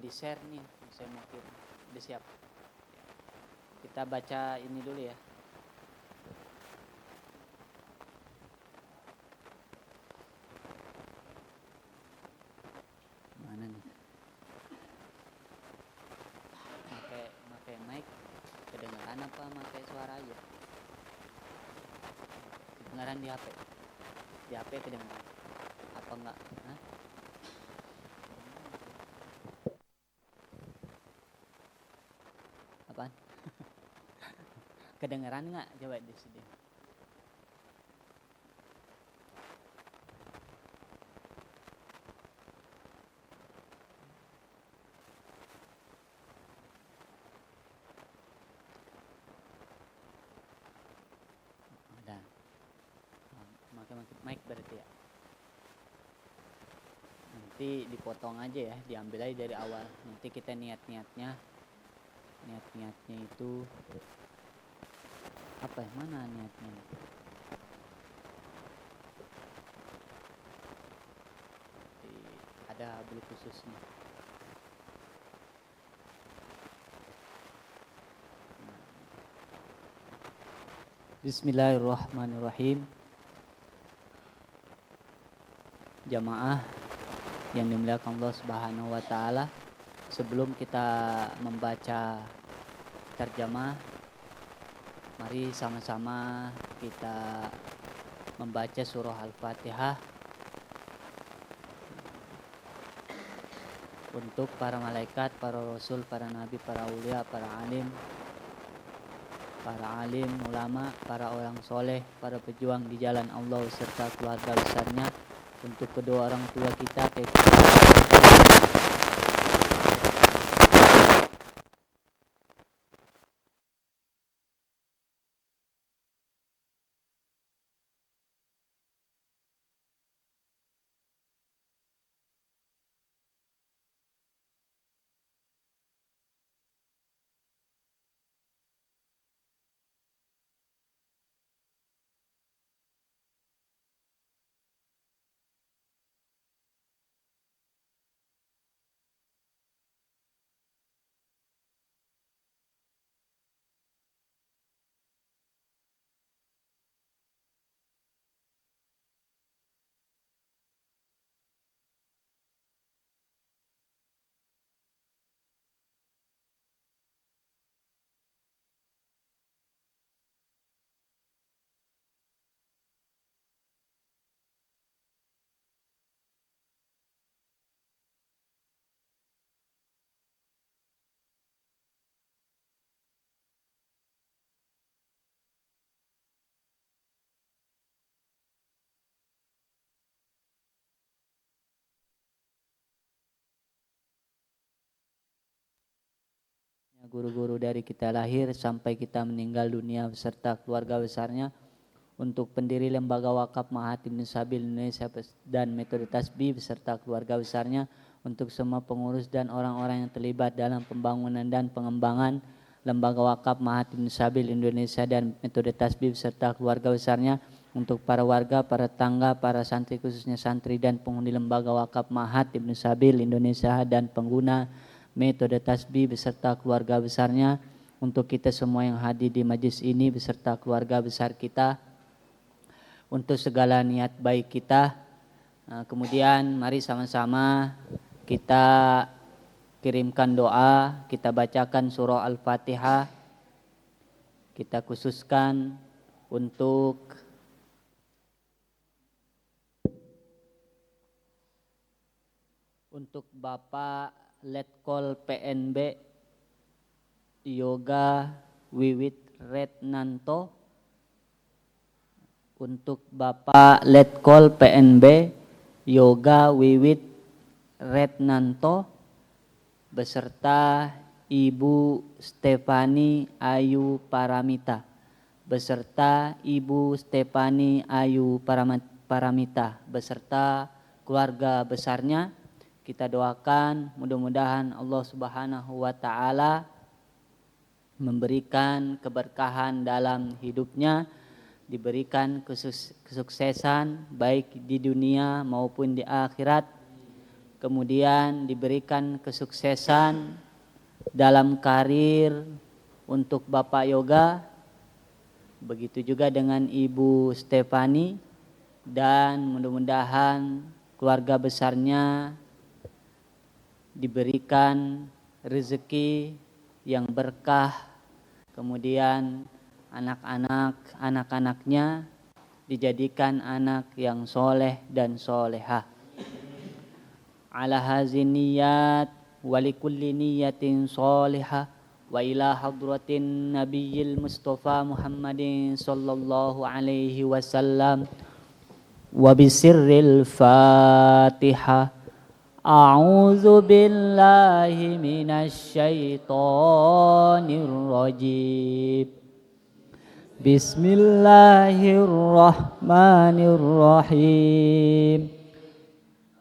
di share nih, saya mau kirim. Udah siap. Kita baca ini dulu ya. Mana nih? Pakai mic kedengaran apa pakai suara aja? Kedengaran di HP. Di HP kedengaran. Apa enggak? Hah? Apaan? Kedengaran enggak? Coba di sini. Udah. Pakai mic berarti ya. Nanti dipotong aja ya, diambil aja dari awal. Nanti kita niatnya itu apa ya? Mana niatnya? Ada beli khususnya. Bismillahirrahmanirrahim. Jamaah yang dimuliakan Allah Subhanahu wa taala, sebelum kita membaca terjemah, mari sama-sama kita membaca surah Al-Fatihah untuk para malaikat, para rasul, para nabi, para aulia, para alim, ulama, para orang soleh, para pejuang di jalan Allah serta keluarga besarnya, untuk kedua orang tua kita, guru-guru dari kita lahir sampai kita meninggal dunia beserta keluarga besarnya, untuk pendiri Lembaga Wakaf Mahat Ibnu Sabil Indonesia dan Metode Tasbih beserta keluarga besarnya, untuk semua pengurus dan orang-orang yang terlibat dalam pembangunan dan pengembangan Lembaga Wakaf Mahat Ibnu Sabil Indonesia dan Metode Tasbih beserta keluarga besarnya, untuk para warga, para tetangga, para santri khususnya santri dan penghuni Lembaga Wakaf Mahat Ibnu Sabil Indonesia dan pengguna Metode Tasbih beserta keluarga besarnya, untuk kita semua yang hadir di majlis ini beserta keluarga besar kita, untuk segala niat baik kita. Kemudian mari sama-sama kita kirimkan doa, kita bacakan surah Al-Fatihah, kita khususkan untuk Bapak Letkol PNB Yoga Wiwit Retnanto, untuk Bapak Letkol PNB Yoga Wiwit Retnanto beserta Ibu Stefani Ayu Paramita, beserta Ibu Stefani Ayu Paramita beserta keluarga besarnya. Kita doakan mudah-mudahan Allah Subhanahu wa taala memberikan keberkahan dalam hidupnya, diberikan kesuksesan baik di dunia maupun di akhirat, kemudian diberikan kesuksesan dalam karir untuk Bapak Yoga, begitu juga dengan Ibu Stefani, dan mudah-mudahan keluarga besarnya diberikan rezeki yang berkah, kemudian anak-anaknya dijadikan anak yang soleh dan solehah. Ala hazin niyat walikulli niyatin solehah wa ila hadratin nabiyil mustafa Muhammadin sallallahu alaihi wasallam wa bisirril fatihah. A'udzu billahi minasy syaithanir rajim. Bismillahirrahmanirrahim.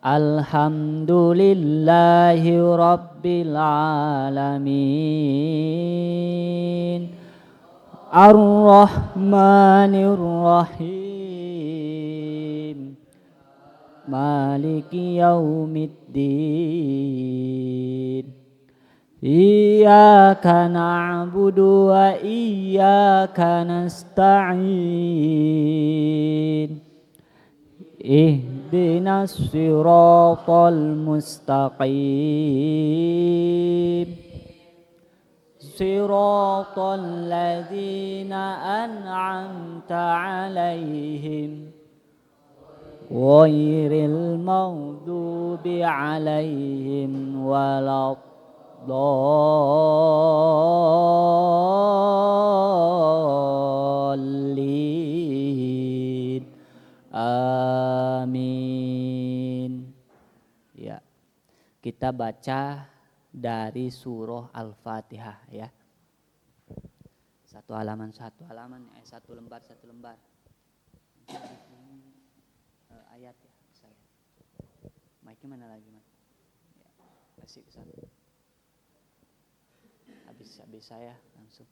Alhamdulillahi rabbil alamin. Ar-Rahmanir Rahim. Maliki yaumiddin. Iyyaka na'budu wa iyyaka nasta'in. Ihdinas siratal mustaqim. Siratal ladzina an'amta 'alaihim ghairil maghdubi 'alaihim waladdallin. Amin. Ya, kita baca dari surah Al-Fatihah ya. Satu halaman, satu lembar. Ayat ya saya. Mic-nya mana lagi, Mas? Ya, kasih ke sana. Habis saya langsung.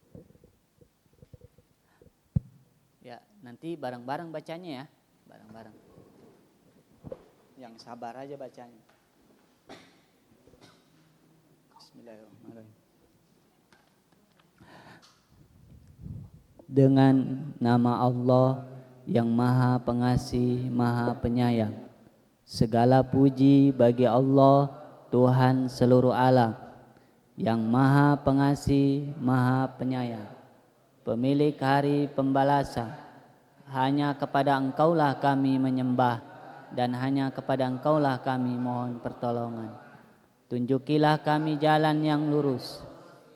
Ya, nanti bareng-bareng bacanya ya. Bareng-bareng. Yang sabar aja bacanya. Bismillahirrahmanirrahim. Dengan nama Allah yang Maha Pengasih, Maha Penyayang. Segala puji bagi Allah, Tuhan seluruh alam, yang Maha Pengasih, Maha Penyayang, pemilik hari pembalasan. Hanya kepada Engkaulah kami menyembah, dan hanya kepada Engkaulah kami mohon pertolongan. Tunjukilah kami jalan yang lurus,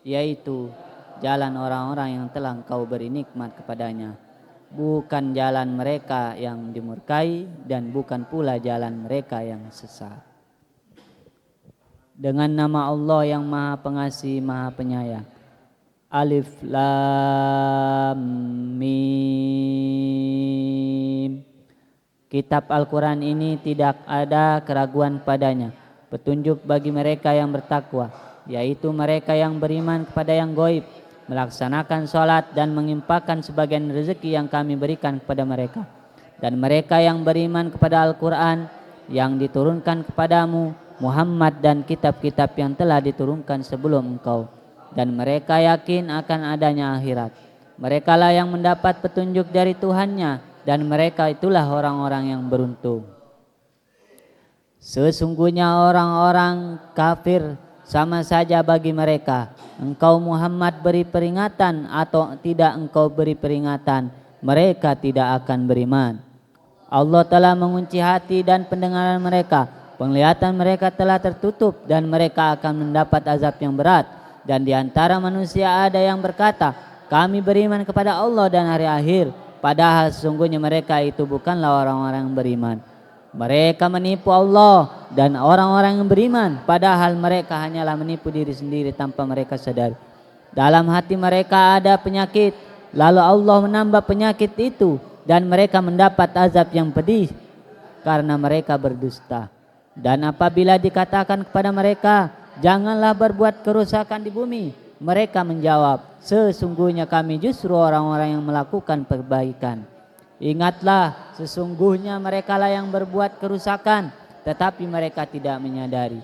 yaitu jalan orang-orang yang telah Engkau beri nikmat kepadanya, bukan jalan mereka yang dimurkai, dan bukan pula jalan mereka yang sesat. Dengan nama Allah yang Maha Pengasih, Maha Penyayang. Alif Lam Mim. Kitab Al-Quran ini tidak ada keraguan padanya, petunjuk bagi mereka yang bertakwa, yaitu mereka yang beriman kepada yang gaib, melaksanakan sholat dan menginfakkan sebagian rezeki yang kami berikan kepada mereka. Dan mereka yang beriman kepada Al-Quran yang diturunkan kepadamu Muhammad dan kitab-kitab yang telah diturunkan sebelum engkau. Dan mereka yakin akan adanya akhirat. Mereka lah yang mendapat petunjuk dari Tuhannya, dan mereka itulah orang-orang yang beruntung. Sesungguhnya orang-orang kafir sama saja bagi mereka. Engkau Muhammad beri peringatan atau tidak engkau beri peringatan, mereka tidak akan beriman. Allah telah mengunci hati dan pendengaran mereka. Penglihatan mereka telah tertutup dan mereka akan mendapat azab yang berat. Dan di antara manusia ada yang berkata, kami beriman kepada Allah dan hari akhir. Padahal sesungguhnya mereka itu bukanlah orang-orang yang beriman. Mereka menipu Allah dan orang-orang yang beriman, padahal mereka hanyalah menipu diri sendiri tanpa mereka sadari. Dalam hati mereka ada penyakit, lalu Allah menambah penyakit itu dan mereka mendapat azab yang pedih karena mereka berdusta. Dan apabila dikatakan kepada mereka, janganlah berbuat kerusakan di bumi, mereka menjawab, sesungguhnya kami justru orang-orang yang melakukan perbaikan. Ingatlah, sesungguhnya merekalah yang berbuat kerusakan tetapi mereka tidak menyadari.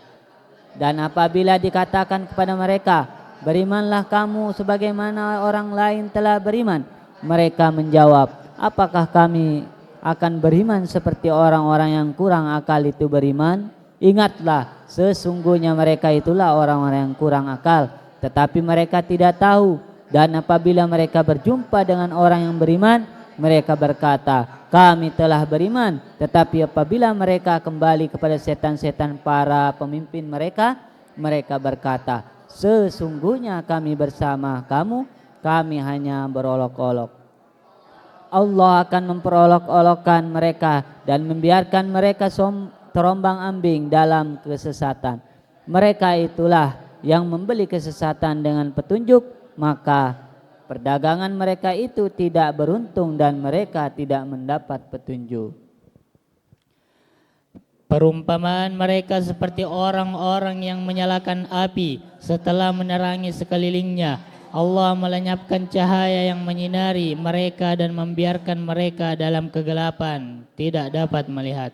Dan apabila dikatakan kepada mereka, berimanlah kamu sebagaimana orang lain telah beriman, mereka menjawab, apakah kami akan beriman seperti orang-orang yang kurang akal itu beriman? Ingatlah, sesungguhnya mereka itulah orang-orang yang kurang akal, tetapi mereka tidak tahu. Dan apabila mereka berjumpa dengan orang yang beriman, mereka berkata, kami telah beriman. Tetapi apabila mereka kembali kepada setan-setan para pemimpin mereka, mereka berkata, sesungguhnya kami bersama kamu, kami hanya berolok-olok. Allah akan memperolok-olokkan mereka dan membiarkan mereka terombang-ambing dalam kesesatan. Mereka itulah yang membeli kesesatan dengan petunjuk, maka perdagangan mereka itu tidak beruntung dan mereka tidak mendapat petunjuk. Perumpamaan mereka seperti orang-orang yang menyalakan api setelah menerangi sekelilingnya. Allah melenyapkan cahaya yang menyinari mereka dan membiarkan mereka dalam kegelapan, tidak dapat melihat.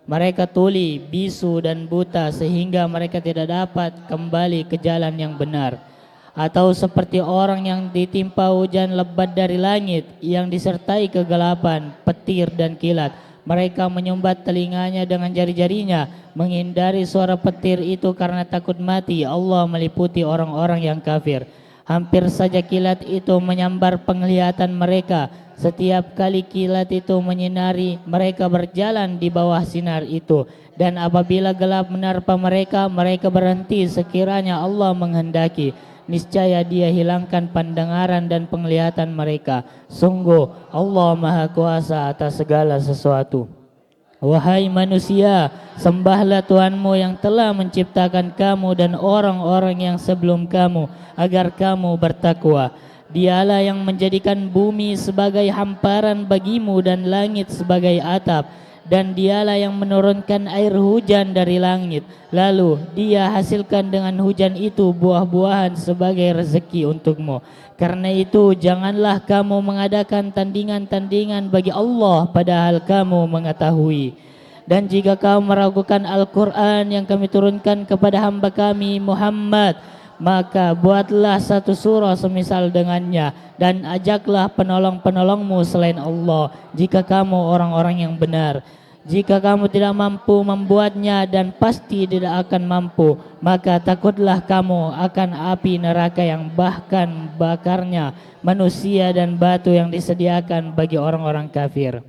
Mereka tuli, bisu dan buta sehingga mereka tidak dapat kembali ke jalan yang benar. Atau seperti orang yang ditimpa hujan lebat dari langit yang disertai kegelapan, petir dan kilat. Mereka menyumbat telinganya dengan jari-jarinya, menghindari suara petir itu karena takut mati. Allah meliputi orang-orang yang kafir. Hampir saja kilat itu menyambar penglihatan mereka. Setiap kali kilat itu menyinari, mereka berjalan di bawah sinar itu. Dan apabila gelap menerpa mereka, mereka berhenti sekiranya Allah menghendaki. Niscaya Dia hilangkan pandangaran dan penglihatan mereka. Sungguh Allah Maha Kuasa atas segala sesuatu. Wahai manusia, sembahlah Tuhanmu yang telah menciptakan kamu dan orang-orang yang sebelum kamu, agar kamu bertakwa. Dialah yang menjadikan bumi sebagai hamparan bagimu dan langit sebagai atap. Dan Dialah yang menurunkan air hujan dari langit. Lalu Dia hasilkan dengan hujan itu buah-buahan sebagai rezeki untukmu. Karena itu janganlah kamu mengadakan tandingan-tandingan bagi Allah padahal kamu mengetahui. Dan jika kamu meragukan Al-Quran yang kami turunkan kepada hamba kami Muhammad, maka buatlah satu surah semisal dengannya dan ajaklah penolong-penolongmu selain Allah jika kamu orang-orang yang benar. Jika kamu tidak mampu membuatnya dan pasti tidak akan mampu, maka takutlah kamu akan api neraka yang bahkan bakarnya manusia dan batu yang disediakan bagi orang-orang kafir.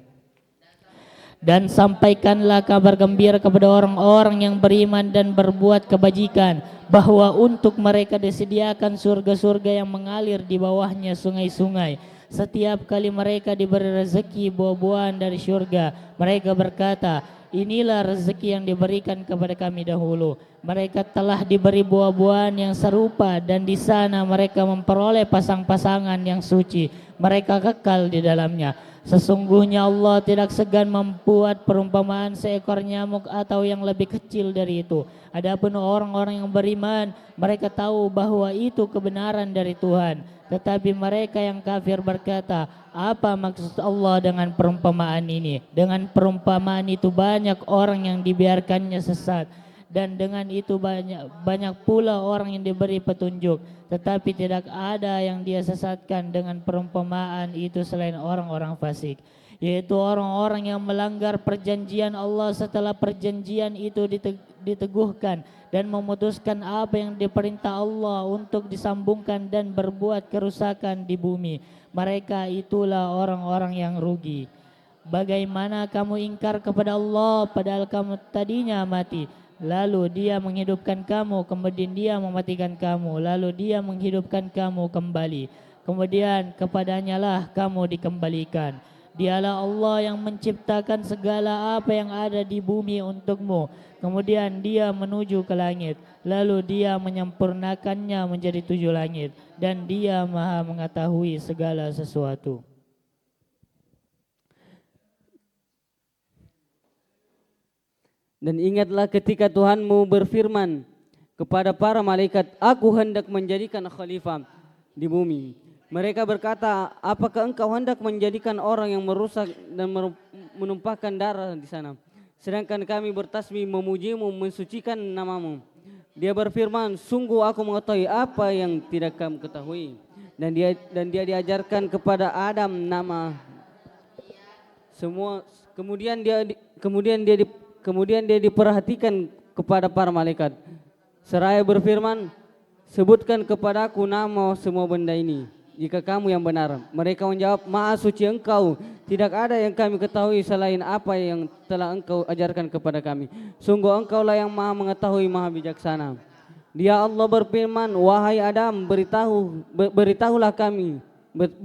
Dan sampaikanlah kabar gembira kepada orang-orang yang beriman dan berbuat kebajikan, bahwa untuk mereka disediakan surga-surga yang mengalir di bawahnya sungai-sungai. Setiap kali mereka diberi rezeki buah-buahan dari surga, mereka berkata, inilah rezeki yang diberikan kepada kami dahulu. Mereka telah diberi buah-buahan yang serupa dan di sana mereka memperoleh pasang-pasangan yang suci. Mereka kekal di dalamnya. Sesungguhnya Allah tidak segan membuat perumpamaan seekor nyamuk atau yang lebih kecil dari itu. Adapun orang-orang yang beriman, mereka tahu bahwa itu kebenaran dari Tuhan. Tetapi mereka yang kafir berkata, apa maksud Allah dengan perumpamaan ini? Dengan perumpamaan itu banyak orang yang dibiarkannya sesat. Dan dengan itu banyak pula orang yang diberi petunjuk. Tetapi tidak ada yang dia sesatkan dengan perumpamaan itu selain orang-orang fasik. Yaitu orang-orang yang melanggar perjanjian Allah setelah perjanjian itu diteguhkan dan memutuskan apa yang diperintah Allah untuk disambungkan dan berbuat kerusakan di bumi. Mereka itulah orang-orang yang rugi. Bagaimana kamu ingkar kepada Allah padahal kamu tadinya mati? Lalu Dia menghidupkan kamu, kemudian Dia mematikan kamu, lalu Dia menghidupkan kamu kembali. Kemudian kepadanya lah kamu dikembalikan. Dialah Allah yang menciptakan segala apa yang ada di bumi untukmu. Kemudian Dia menuju ke langit, lalu Dia menyempurnakannya menjadi 7 langit. Dan Dia Maha mengetahui segala sesuatu. Dan ingatlah ketika Tuhanmu berfirman kepada para malaikat, aku hendak menjadikan khalifah di bumi. Mereka berkata, apakah engkau hendak menjadikan orang yang merusak dan menumpahkan darah di sana? sedangkan kami bertasbih memujimu, mensucikan namamu. Dia berfirman, sungguh aku mengetahui apa yang tidak kamu ketahui. Dan dia diajarkan kepada Adam nama semua. Kemudian dia diperhatikan kepada para malaikat. Seraya berfirman, sebutkan kepadaku nama semua benda ini, jika kamu yang benar. Mereka menjawab, Maha suci Engkau, tidak ada yang kami ketahui selain apa yang telah Engkau ajarkan kepada kami. Sungguh Engkaulah yang Maha mengetahui, Maha bijaksana. Dia Allah berfirman, wahai Adam,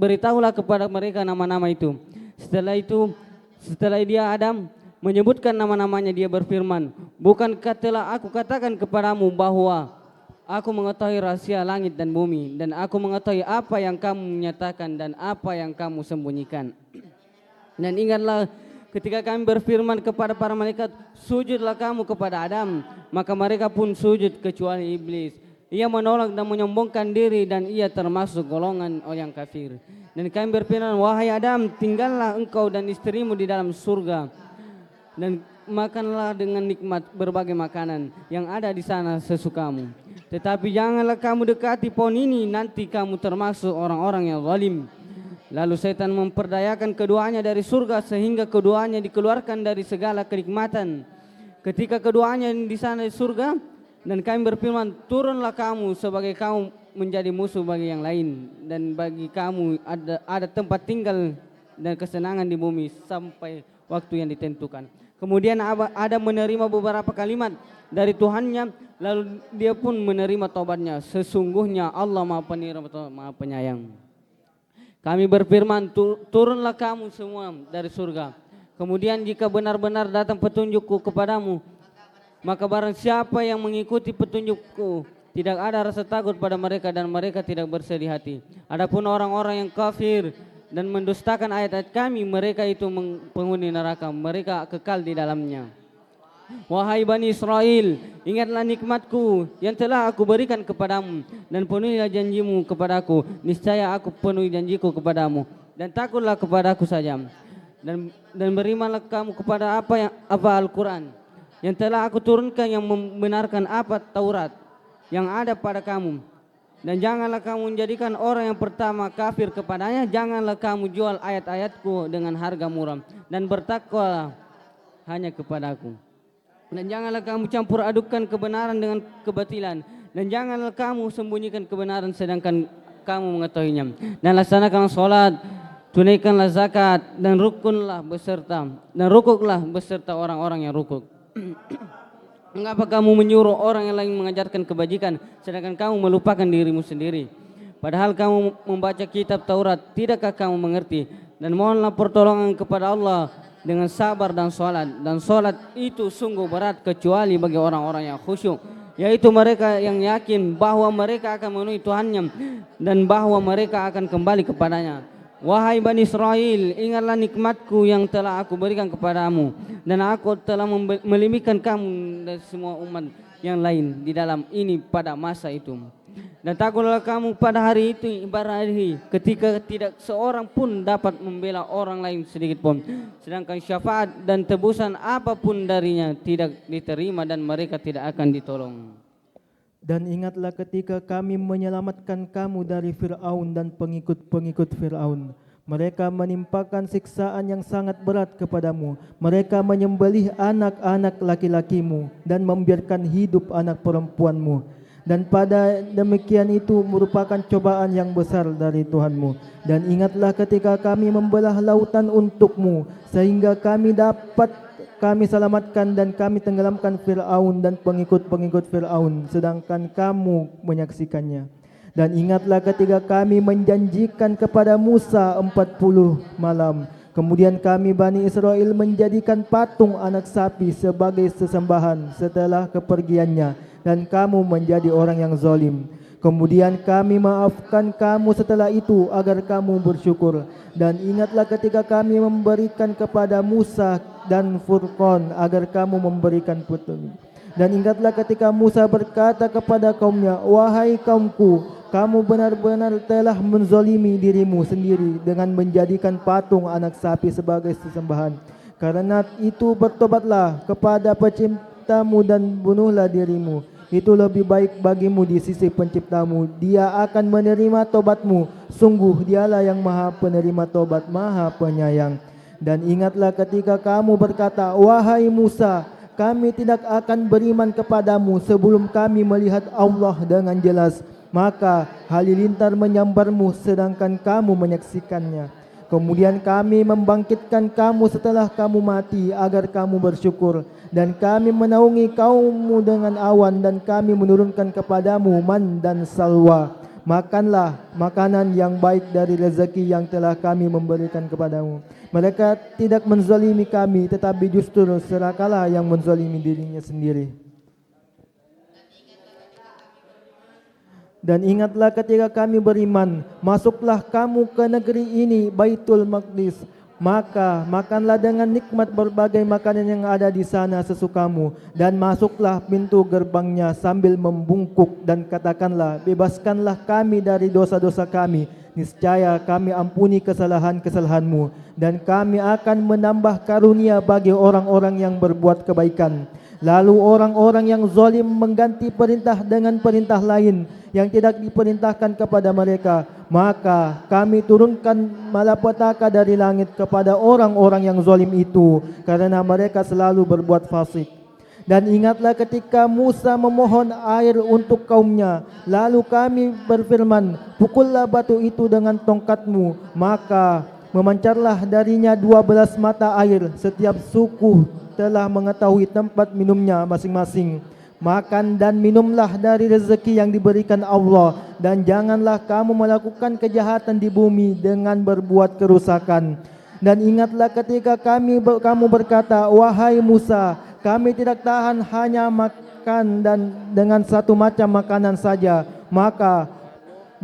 beritahulah kepada mereka nama-nama itu. Setelah dia Adam menyebutkan nama-namanya, dia berfirman, bukankah telah aku katakan kepadamu bahwa aku mengetahui rahasia langit dan bumi, dan aku mengetahui apa yang kamu menyatakan dan apa yang kamu sembunyikan. Dan ingatlah ketika kami berfirman kepada para malaikat, sujudlah kamu kepada Adam, maka mereka pun sujud kecuali iblis. Ia menolak dan menyombongkan diri, dan ia termasuk golongan orang kafir. Dan kami berfirman, wahai Adam, tinggallah engkau dan istrimu di dalam surga, dan makanlah dengan nikmat berbagai makanan yang ada di sana sesukamu. Tetapi janganlah kamu dekati pohon ini, nanti kamu termasuk orang-orang yang zalim. Lalu setan memperdayakan keduanya dari surga sehingga keduanya dikeluarkan dari segala kenikmatan. Ketika keduanya di sana di surga, dan kami berfirman, turunlah kamu sebagai kaum menjadi musuh bagi yang lain, dan bagi kamu ada tempat tinggal dan kesenangan di bumi sampai waktu yang ditentukan. Kemudian Adam menerima beberapa kalimat dari Tuhannya, lalu dia pun menerima taubatnya. Sesungguhnya Allah Maha Penyayang, Maha Penyayang. Kami berfirman, turunlah kamu semua dari surga. Kemudian jika benar-benar datang petunjukku kepadamu, maka barang siapa yang mengikuti petunjukku, tidak ada rasa takut pada mereka dan mereka tidak bersedih hati. Adapun orang-orang yang kafir dan mendustakan ayat-ayat kami, mereka itu penghuni neraka, mereka kekal di dalamnya. Wahai Bani Israel, ingatlah nikmatku yang telah aku berikan kepadamu, dan penuhilah janjimu kepadaku. Niscaya aku penuhi janjiku kepadamu, dan takutlah kepadaku saja. Dan berimanlah kamu kepada apa Al-Quran yang telah aku turunkan, yang membenarkan apa Taurat yang ada pada kamu. Dan janganlah kamu menjadikan orang yang pertama kafir kepadanya. Janganlah kamu jual ayat-ayatku dengan harga murah, dan bertakwalah hanya kepadaku. Dan janganlah kamu campur adukan kebenaran dengan kebatilan, dan janganlah kamu sembunyikan kebenaran sedangkan kamu mengetahuinya. Dan laksanakanlah sholat, tunaikanlah zakat, dan rukuklah beserta orang-orang yang rukuk. Mengapa kamu menyuruh orang yang lain mengajarkan kebajikan, sedangkan kamu melupakan dirimu sendiri? Padahal kamu membaca kitab Taurat, tidakkah kamu mengerti? Dan mohonlah pertolongan kepada Allah dengan sabar dan sholat. Dan sholat itu sungguh berat kecuali bagi orang-orang yang khusyuk, yaitu mereka yang yakin bahwa mereka akan memenuhi Tuhannya dan bahwa mereka akan kembali kepadanya. Wahai Bani Israel, ingatlah nikmatku yang telah aku berikan kepadamu, dan aku telah melimikan kamu dari semua umat yang lain di dalam ini pada masa itu. Dan takutlah kamu pada hari itu, ibarat hari ketika tidak seorang pun dapat membela orang lain sedikit pun, sedangkan syafaat dan tebusan apapun darinya tidak diterima, dan mereka tidak akan ditolong. Dan ingatlah ketika kami menyelamatkan kamu dari Fir'aun dan pengikut-pengikut Fir'aun. Mereka menimpakan siksaan yang sangat berat kepadamu. Mereka menyembelih anak-anak laki-lakimu dan membiarkan hidup anak perempuanmu. Dan pada demikian itu merupakan cobaan yang besar dari Tuhanmu. Dan ingatlah ketika kami membelah lautan untukmu, sehingga kami selamatkan dan kami tenggelamkan Fir'aun dan pengikut-pengikut Fir'aun, sedangkan kamu menyaksikannya. Dan ingatlah ketika kami menjanjikan kepada Musa 40 malam, kemudian kami Bani Israel menjadikan patung anak sapi sebagai sesembahan setelah kepergiannya, dan kamu menjadi orang yang zalim. Kemudian kami maafkan kamu setelah itu agar kamu bersyukur. Dan ingatlah ketika kami memberikan kepada Musa dan Furqan agar kamu memberikan petunjuk. Dan ingatlah ketika Musa berkata kepada kaumnya, wahai kaumku, kamu benar-benar telah menzalimi dirimu sendiri dengan menjadikan patung anak sapi sebagai sesembahan. Karena itu bertobatlah kepada penciptamu dan bunuhlah dirimu. Itu lebih baik bagimu di sisi penciptamu. Dia akan menerima tobatmu. Sungguh dialah yang maha penerima tobat, maha penyayang. Dan ingatlah ketika kamu berkata, wahai Musa, kami tidak akan beriman kepadamu sebelum kami melihat Allah dengan jelas. Maka halilintar menyambarmu sedangkan kamu menyaksikannya. Kemudian kami membangkitkan kamu setelah kamu mati agar kamu bersyukur. Dan kami menaungi kaummu dengan awan dan kami menurunkan kepadamu man dan salwa. Makanlah makanan yang baik dari rezeki yang telah kami memberikan kepadamu. Mereka tidak menzalimi kami, tetapi justru serakalah yang menzalimi dirinya sendiri. Dan ingatlah ketika kami beriman, masuklah kamu ke negeri ini, Baitul Maqdis. Maka makanlah dengan nikmat berbagai makanan yang ada di sana sesukamu. Dan masuklah pintu gerbangnya sambil membungkuk dan katakanlah, bebaskanlah kami dari dosa-dosa kami. Niscaya kami ampuni kesalahan-kesalahanmu. Dan kami akan menambah karunia bagi orang-orang yang berbuat kebaikan. Lalu orang-orang yang zalim mengganti perintah dengan perintah lain yang tidak diperintahkan kepada mereka. Maka kami turunkan malapetaka dari langit kepada orang-orang yang zalim itu, karena mereka selalu berbuat fasik. Dan ingatlah ketika Musa memohon air untuk kaumnya, lalu kami berfirman, pukullah batu itu dengan tongkatmu, maka memancarlah darinya 12 mata air. Setiap suku telah mengetahui tempat minumnya masing-masing. Makan dan minumlah dari rezeki yang diberikan Allah, dan janganlah kamu melakukan kejahatan di bumi dengan berbuat kerusakan. Dan ingatlah ketika kamu berkata, wahai Musa, kami tidak tahan hanya makan dan dengan satu macam makanan saja. Maka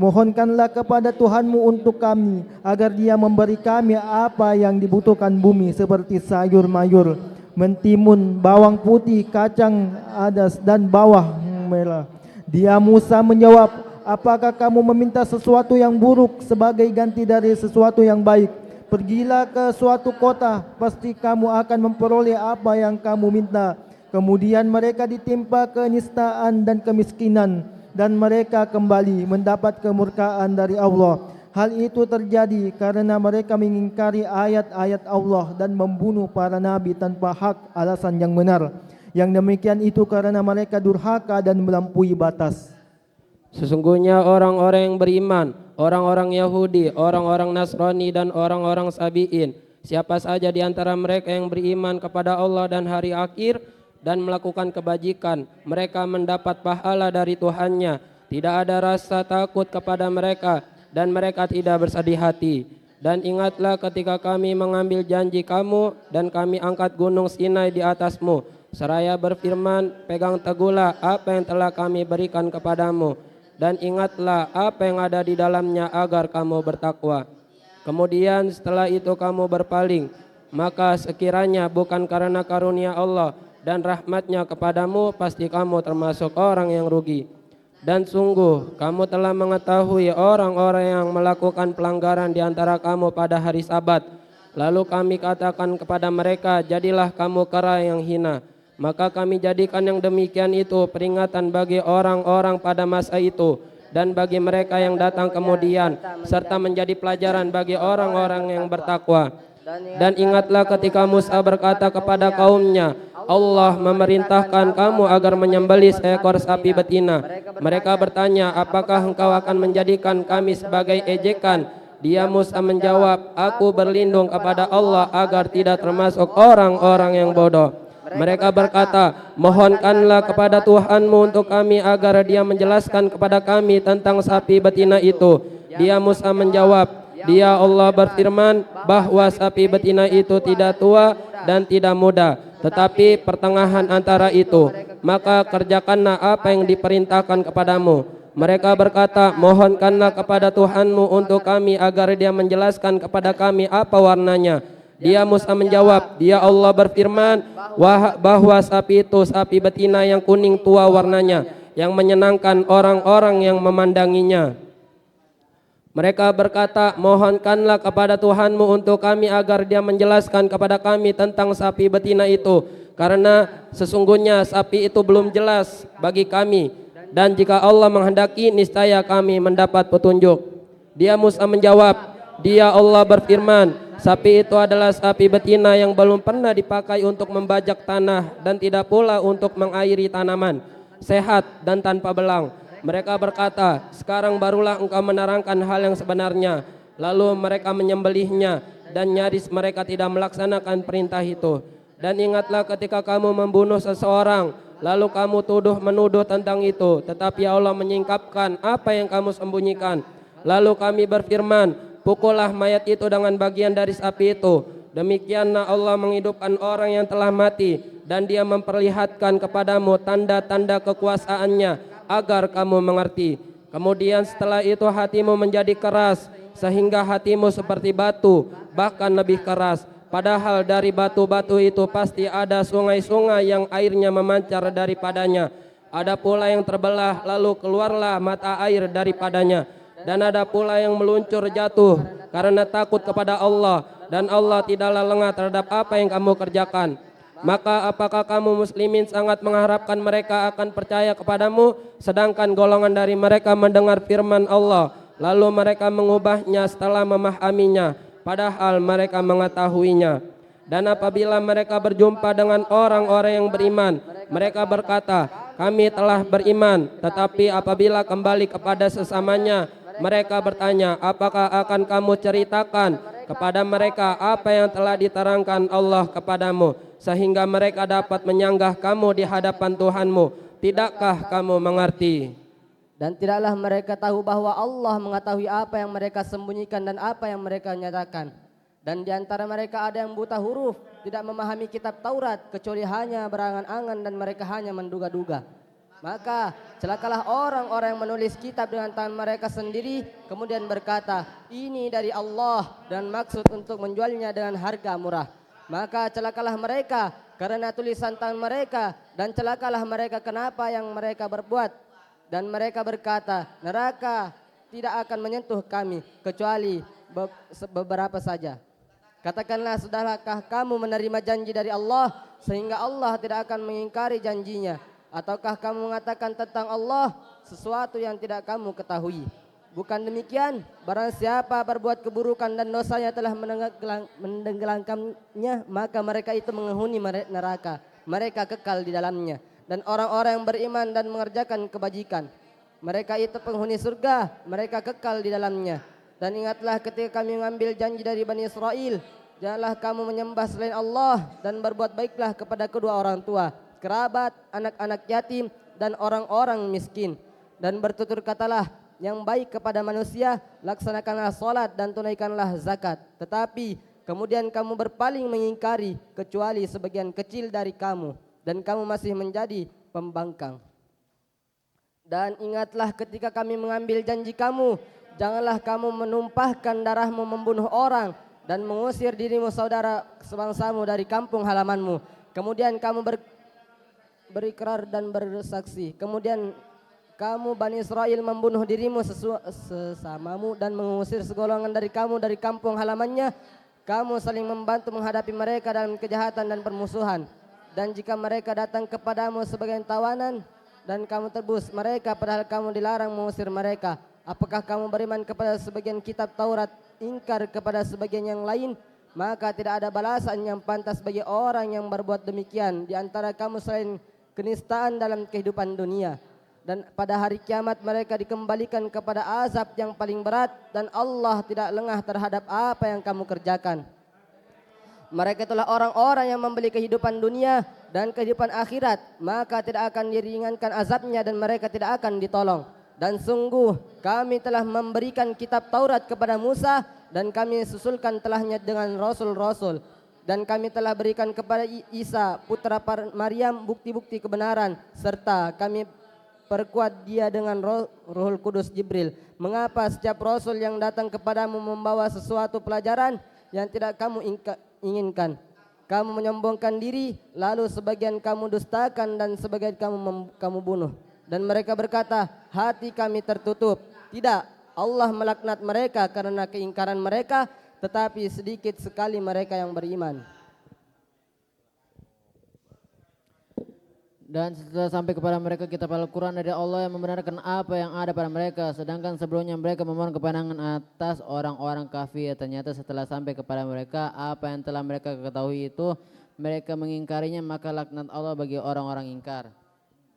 mohonkanlah kepada Tuhanmu untuk kami, agar Dia memberi kami apa yang dibutuhkan bumi, seperti sayur mayur, mentimun, bawang putih, kacang adas, dan bawang merah. Dia Musa menjawab, apakah kamu meminta sesuatu yang buruk sebagai ganti dari sesuatu yang baik? Pergilah ke suatu kota, pasti kamu akan memperoleh apa yang kamu minta. Kemudian mereka ditimpa kenistaan dan kemiskinan, dan mereka kembali mendapat kemurkaan dari Allah. Hal itu terjadi karena mereka mengingkari ayat-ayat Allah dan membunuh para nabi tanpa hak alasan yang benar. Yang demikian itu karena mereka durhaka dan melampaui batas. Sesungguhnya orang-orang yang beriman, orang-orang Yahudi, orang-orang Nasrani, dan orang-orang Sabi'in, siapa saja di antara mereka yang beriman kepada Allah dan hari akhir dan melakukan kebajikan, mereka mendapat pahala dari Tuhannya. Tidak ada rasa takut kepada mereka, dan mereka tidak bersedih hati. Dan ingatlah ketika kami mengambil janji kamu dan kami angkat gunung Sinai di atasmu, seraya berfirman, pegang teguhlah apa yang telah kami berikan kepadamu, dan ingatlah apa yang ada di dalamnya agar kamu bertakwa. Kemudian setelah itu kamu berpaling, maka sekiranya bukan karena karunia Allah dan rahmatnya kepadamu, pasti kamu termasuk orang yang rugi. Dan sungguh kamu telah mengetahui orang-orang yang melakukan pelanggaran di antara kamu pada hari Sabat. Lalu kami katakan kepada mereka, jadilah kamu kera yang hina. Maka kami jadikan yang demikian itu peringatan bagi orang-orang pada masa itu dan bagi mereka yang datang kemudian, serta menjadi pelajaran bagi orang-orang yang bertakwa. Dan ingatlah ketika Musa berkata kepada kaumnya, Allah memerintahkan kamu agar menyembelih seekor sapi betina. Mereka bertanya, apakah engkau akan menjadikan kami sebagai ejekan? Dia Musa menjawab, aku berlindung kepada Allah agar tidak termasuk orang-orang yang bodoh. Mereka berkata, mohonkanlah kepada Tuhanmu untuk kami agar Dia menjelaskan kepada kami tentang sapi betina itu. Dia Musa menjawab, Dia Allah berfirman bahwa sapi betina itu tidak tua dan tidak muda, tetapi pertengahan antara itu. Maka kerjakanlah apa yang diperintahkan kepadamu. Mereka berkata, mohonkanlah kepada Tuhanmu untuk kami agar Dia menjelaskan kepada kami apa warnanya. Dia Musa menjawab, Dia Allah berfirman bahwa sapi itu sapi betina yang kuning tua warnanya, yang menyenangkan orang-orang yang memandanginya. Mereka berkata, mohonkanlah kepada Tuhanmu untuk kami agar dia menjelaskan kepada kami tentang sapi betina itu, karena sesungguhnya sapi itu belum jelas bagi kami, dan jika Allah menghendaki niscaya kami mendapat petunjuk. Dia Musa menjawab, dia Allah berfirman, sapi itu adalah sapi betina yang belum pernah dipakai untuk membajak tanah dan tidak pula untuk mengairi tanaman, sehat dan tanpa belang. Mereka berkata, sekarang barulah engkau menerangkan hal yang sebenarnya. Lalu mereka menyembelihnya dan nyaris mereka tidak melaksanakan perintah itu. Dan ingatlah ketika kamu membunuh seseorang, lalu kamu menuduh tentang itu, tetapi Allah menyingkapkan apa yang kamu sembunyikan. Lalu kami berfirman, pukullah mayat itu dengan bagian dari sapi itu. Demikianlah Allah menghidupkan orang yang telah mati, dan dia memperlihatkan kepadamu tanda-tanda kekuasaannya, agar kamu mengerti. Kemudian setelah itu hatimu menjadi keras, sehingga hatimu seperti batu, bahkan lebih keras. Padahal dari batu-batu itu pasti ada sungai-sungai yang airnya memancar daripadanya. Ada pula yang terbelah, lalu keluarlah mata air daripadanya. Dan ada pula yang meluncur jatuh karena takut kepada Allah, dan Allah tidaklah lengah terhadap apa yang kamu kerjakan. Maka apakah kamu muslimin sangat mengharapkan mereka akan percaya kepadamu, sedangkan golongan dari mereka mendengar firman Allah, lalu mereka mengubahnya setelah memahaminya, padahal mereka mengetahuinya. Dan apabila mereka berjumpa dengan orang-orang yang beriman, mereka berkata, kami telah beriman. Tetapi apabila kembali kepada sesamanya, mereka bertanya, apakah akan kamu ceritakan kepada mereka apa yang telah diterangkan Allah kepadamu, sehingga mereka dapat menyanggah kamu di hadapan Tuhanmu? Tidakkah kamu mengerti? Dan tidaklah mereka tahu bahwa Allah mengetahui apa yang mereka sembunyikan dan apa yang mereka nyatakan. Dan di antara mereka ada yang buta huruf, tidak memahami kitab Taurat, kecuali hanya berangan-angan dan mereka hanya menduga-duga. Maka celakalah orang-orang yang menulis kitab dengan tangan mereka sendiri, kemudian berkata, ini dari Allah, dan maksud untuk menjualnya dengan harga murah. Maka celakalah mereka karena tulisan tangan mereka, dan celakalah mereka kenapa yang mereka berbuat. Dan mereka berkata, neraka tidak akan menyentuh kami kecuali beberapa saja. Katakanlah, sudahkah kamu menerima janji dari Allah sehingga Allah tidak akan mengingkari janjinya? Ataukah kamu mengatakan tentang Allah sesuatu yang tidak kamu ketahui? Bukan demikian, barang siapa berbuat keburukan dan dosanya telah menenggelamkannya, maka mereka itu menghuni neraka, mereka kekal di dalamnya. Dan orang-orang yang beriman dan mengerjakan kebajikan, mereka itu penghuni surga, mereka kekal di dalamnya. Dan ingatlah ketika kami mengambil janji dari Bani Israel, janganlah kamu menyembah selain Allah, dan berbuat baiklah kepada kedua orang tua, kerabat, anak-anak yatim, dan orang-orang miskin. Dan bertutur katalah yang baik kepada manusia, laksanakanlah salat dan tunaikanlah zakat. Tetapi kemudian kamu berpaling mengingkari kecuali sebagian kecil dari kamu, dan kamu masih menjadi pembangkang. Dan ingatlah ketika kami mengambil janji kamu, janganlah kamu menumpahkan darahmu membunuh orang dan mengusir dirimu saudara sebangsamu dari kampung halamanmu. Kemudian kamu berikrar dan bersaksi. Kemudian kamu Bani Israel membunuh dirimu sesamamu dan mengusir segolongan dari kamu dari kampung halamannya. Kamu saling membantu menghadapi mereka dalam kejahatan dan permusuhan. Dan jika mereka datang kepadamu sebagai tawanan dan kamu tebus mereka padahal kamu dilarang mengusir mereka, apakah kamu beriman kepada sebagian kitab Taurat, ingkar kepada sebagian yang lain? Maka tidak ada balasan yang pantas bagi orang yang berbuat demikian di antara kamu selain kenistaan dalam kehidupan dunia. Dan pada hari kiamat mereka dikembalikan kepada azab yang paling berat, dan Allah tidak lengah terhadap apa yang kamu kerjakan. Mereka itulah orang-orang yang membeli kehidupan dunia dan kehidupan akhirat, maka tidak akan diringankan azabnya dan mereka tidak akan ditolong. Dan sungguh kami telah memberikan kitab Taurat kepada Musa, dan kami susulkan telahnya dengan rasul-rasul. Dan kami telah berikan kepada Isa putra Maryam bukti-bukti kebenaran, serta kami perkuat dia dengan Ruhul Kudus Jibril. Mengapa setiap rasul yang datang kepadamu membawa sesuatu pelajaran yang tidak kamu inginkan? Kamu menyombongkan diri, lalu sebagian kamu dustakan dan sebagian kamu bunuh. Dan mereka berkata, hati kami tertutup. Tidak, Allah melaknat mereka karena keingkaran mereka, tetapi sedikit sekali mereka yang beriman. Dan setelah sampai kepada mereka kitab Al-Quran dari Allah yang membenarkan apa yang ada pada mereka. Sedangkan sebelumnya mereka memohon kepandangan atas orang-orang kafir. Ternyata setelah sampai kepada mereka apa yang telah mereka ketahui itu, mereka mengingkarinya, maka laknat Allah bagi orang-orang ingkar.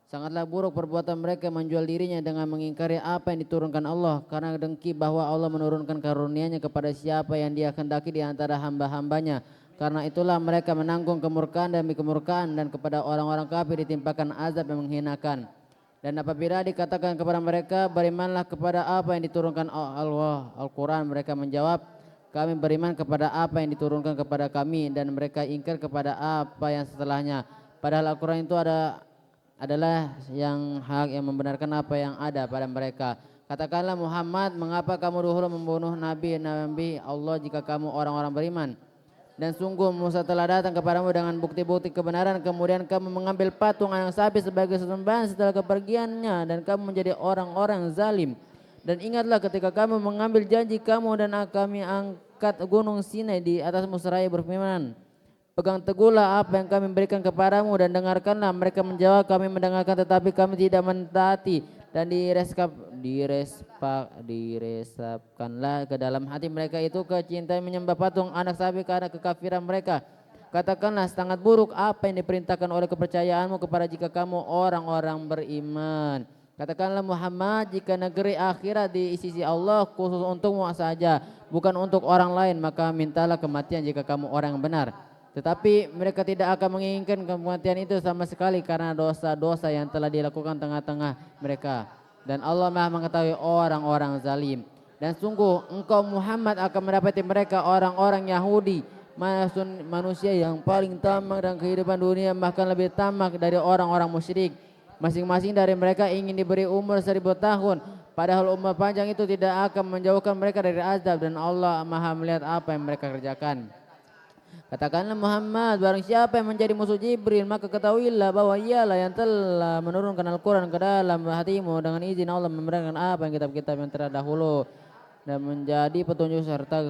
Sangatlah buruk perbuatan mereka menjual dirinya dengan mengingkari apa yang diturunkan Allah, karena dengki bahwa Allah menurunkan karunia-Nya kepada siapa yang Dia kehendaki di antara hamba-hambanya. Karena itulah mereka menanggung kemurkaan demi kemurkaan, dan kepada orang-orang kafir ditimpakan azab yang menghinakan. Dan apabila dikatakan kepada mereka, berimanlah kepada apa yang diturunkan Allah, Al-Quran, mereka menjawab, kami beriman kepada apa yang diturunkan kepada kami, dan mereka ingkar kepada apa yang setelahnya. Padahal Al-Quran itu adalah yang hak yang membenarkan apa yang ada pada mereka. Katakanlah Muhammad, mengapa kamu dahulu membunuh nabi-nabi Allah jika kamu orang-orang beriman? Dan sungguh Musa telah datang kepadamu dengan bukti-bukti kebenaran, kemudian kamu mengambil patung anak sapi sebagai sesembahan setelah kepergiannya, dan kamu menjadi orang-orang zalim. Dan ingatlah ketika kamu mengambil janji kamu dan kami angkat gunung Sinai di atasmu seraya berfirman, pegang teguhlah apa yang kami berikan kepadamu dan dengarkanlah. Mereka menjawab, kami mendengarkan tetapi kami tidak mentaati. Dan diresapkanlah ke dalam hati mereka itu kecintaan menyembah patung anak sapi karena kekafiran mereka. Katakanlah, sangat buruk apa yang diperintahkan oleh kepercayaanmu kepada jika kamu orang-orang beriman. Katakanlah Muhammad, jika negeri akhirat di sisi Allah khusus untukmu saja, bukan untuk orang lain, maka mintalah kematian jika kamu orang yang benar. Tetapi mereka tidak akan menginginkan kematian itu sama sekali karena dosa-dosa yang telah dilakukan tengah-tengah mereka. Dan Allah Maha mengetahui orang-orang zalim. Dan sungguh engkau Muhammad akan mendapati mereka orang-orang Yahudi, manusia yang paling tamak dalam kehidupan dunia, bahkan lebih tamak dari orang-orang musyrik. Masing-masing dari mereka ingin diberi umur 1000 tahun, padahal umur panjang itu tidak akan menjauhkan mereka dari azab, dan Allah Maha melihat apa yang mereka kerjakan. Katakanlah Muhammad, barang siapa yang menjadi musuh Jibril, maka ketahuilah bahwa ialah yang telah menurunkan Al-Quran ke dalam hatimu dengan izin Allah, membenarkan apa yang kitab-kitab yang terdahulu dan menjadi petunjuk serta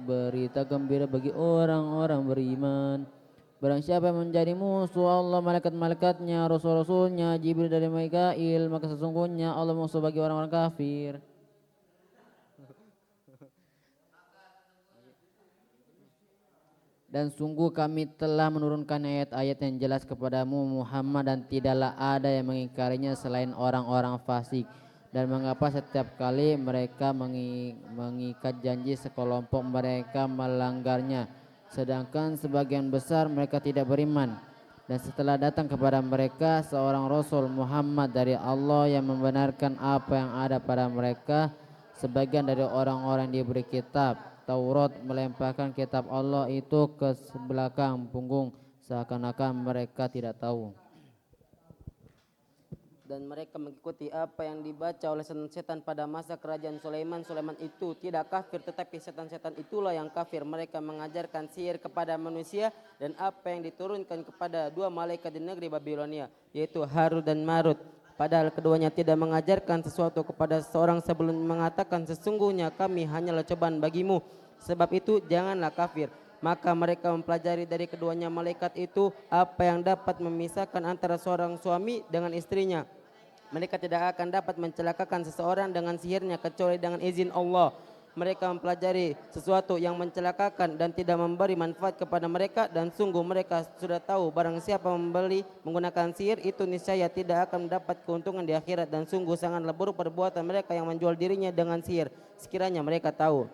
berita gembira bagi orang-orang beriman. Barang siapa yang menjadi musuh Allah, malaikat-malaikatnya, rasul-rasulnya, Jibril dari Mikail, maka sesungguhnya Allah musuh bagi orang-orang kafir. Dan sungguh kami telah menurunkan ayat-ayat yang jelas kepadamu Muhammad, dan tidaklah ada yang mengingkarinya selain orang-orang fasik. Dan mengapa setiap kali mereka mengikat janji sekelompok mereka melanggarnya, sedangkan sebagian besar mereka tidak beriman. Dan setelah datang kepada mereka seorang Rasul Muhammad dari Allah yang membenarkan apa yang ada pada mereka, sebagian dari orang-orang diberi kitab Taurat melemparkan kitab Allah itu ke belakang punggung seakan-akan mereka tidak tahu. Dan mereka mengikuti apa yang dibaca oleh setan pada masa kerajaan Sulaiman. Sulaiman itu tidak kafir, tetapi setan-setan itulah yang kafir. Mereka mengajarkan sihir kepada manusia dan apa yang diturunkan kepada dua malaikat di negeri Babilonia, yaitu Harut dan Marut. Padahal keduanya tidak mengajarkan sesuatu kepada seorang sebelum mengatakan, sesungguhnya kami hanyalah cobaan bagimu, sebab itu janganlah kafir. Maka mereka mempelajari dari keduanya malaikat itu apa yang dapat memisahkan antara seorang suami dengan istrinya. Mereka tidak akan dapat mencelakakan seseorang dengan sihirnya kecuali dengan izin Allah. Mereka mempelajari sesuatu yang mencelakakan dan tidak memberi manfaat kepada mereka, dan sungguh mereka sudah tahu barang siapa membeli menggunakan sihir itu niscaya tidak akan mendapat keuntungan di akhirat, dan sungguh sangatlah buruk perbuatan mereka yang menjual dirinya dengan sihir sekiranya mereka tahu.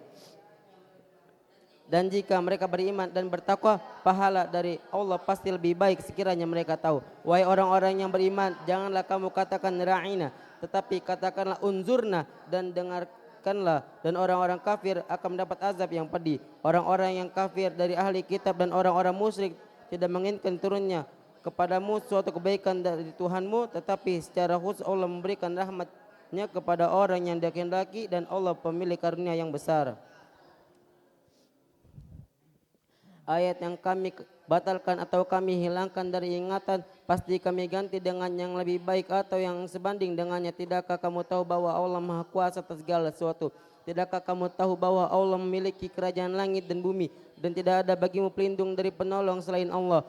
Dan jika mereka beriman dan bertakwa, pahala dari Allah pasti lebih baik sekiranya mereka tahu. Wahai orang-orang yang beriman, janganlah kamu katakan ra'ina, tetapi katakanlah unzurna, dan dengarkanlah, dan orang-orang kafir akan mendapat azab yang pedih. Orang-orang yang kafir dari ahli kitab dan orang-orang musyrik tidak menginginkan turunnya kepadamu suatu kebaikan dari Tuhanmu, tetapi secara khusus Allah memberikan rahmatnya kepada orang yang Dia kehendaki, dan Allah pemilik karunia yang besar. Ayat yang kami batalkan atau kami hilangkan dari ingatan pasti kami ganti dengan yang lebih baik atau yang sebanding dengannya. Tidakkah kamu tahu bahwa Allah Maha Kuasa atas segala sesuatu? Tidakkah kamu tahu bahwa Allah memiliki kerajaan langit dan bumi dan tidak ada bagimu pelindung dari penolong selain Allah?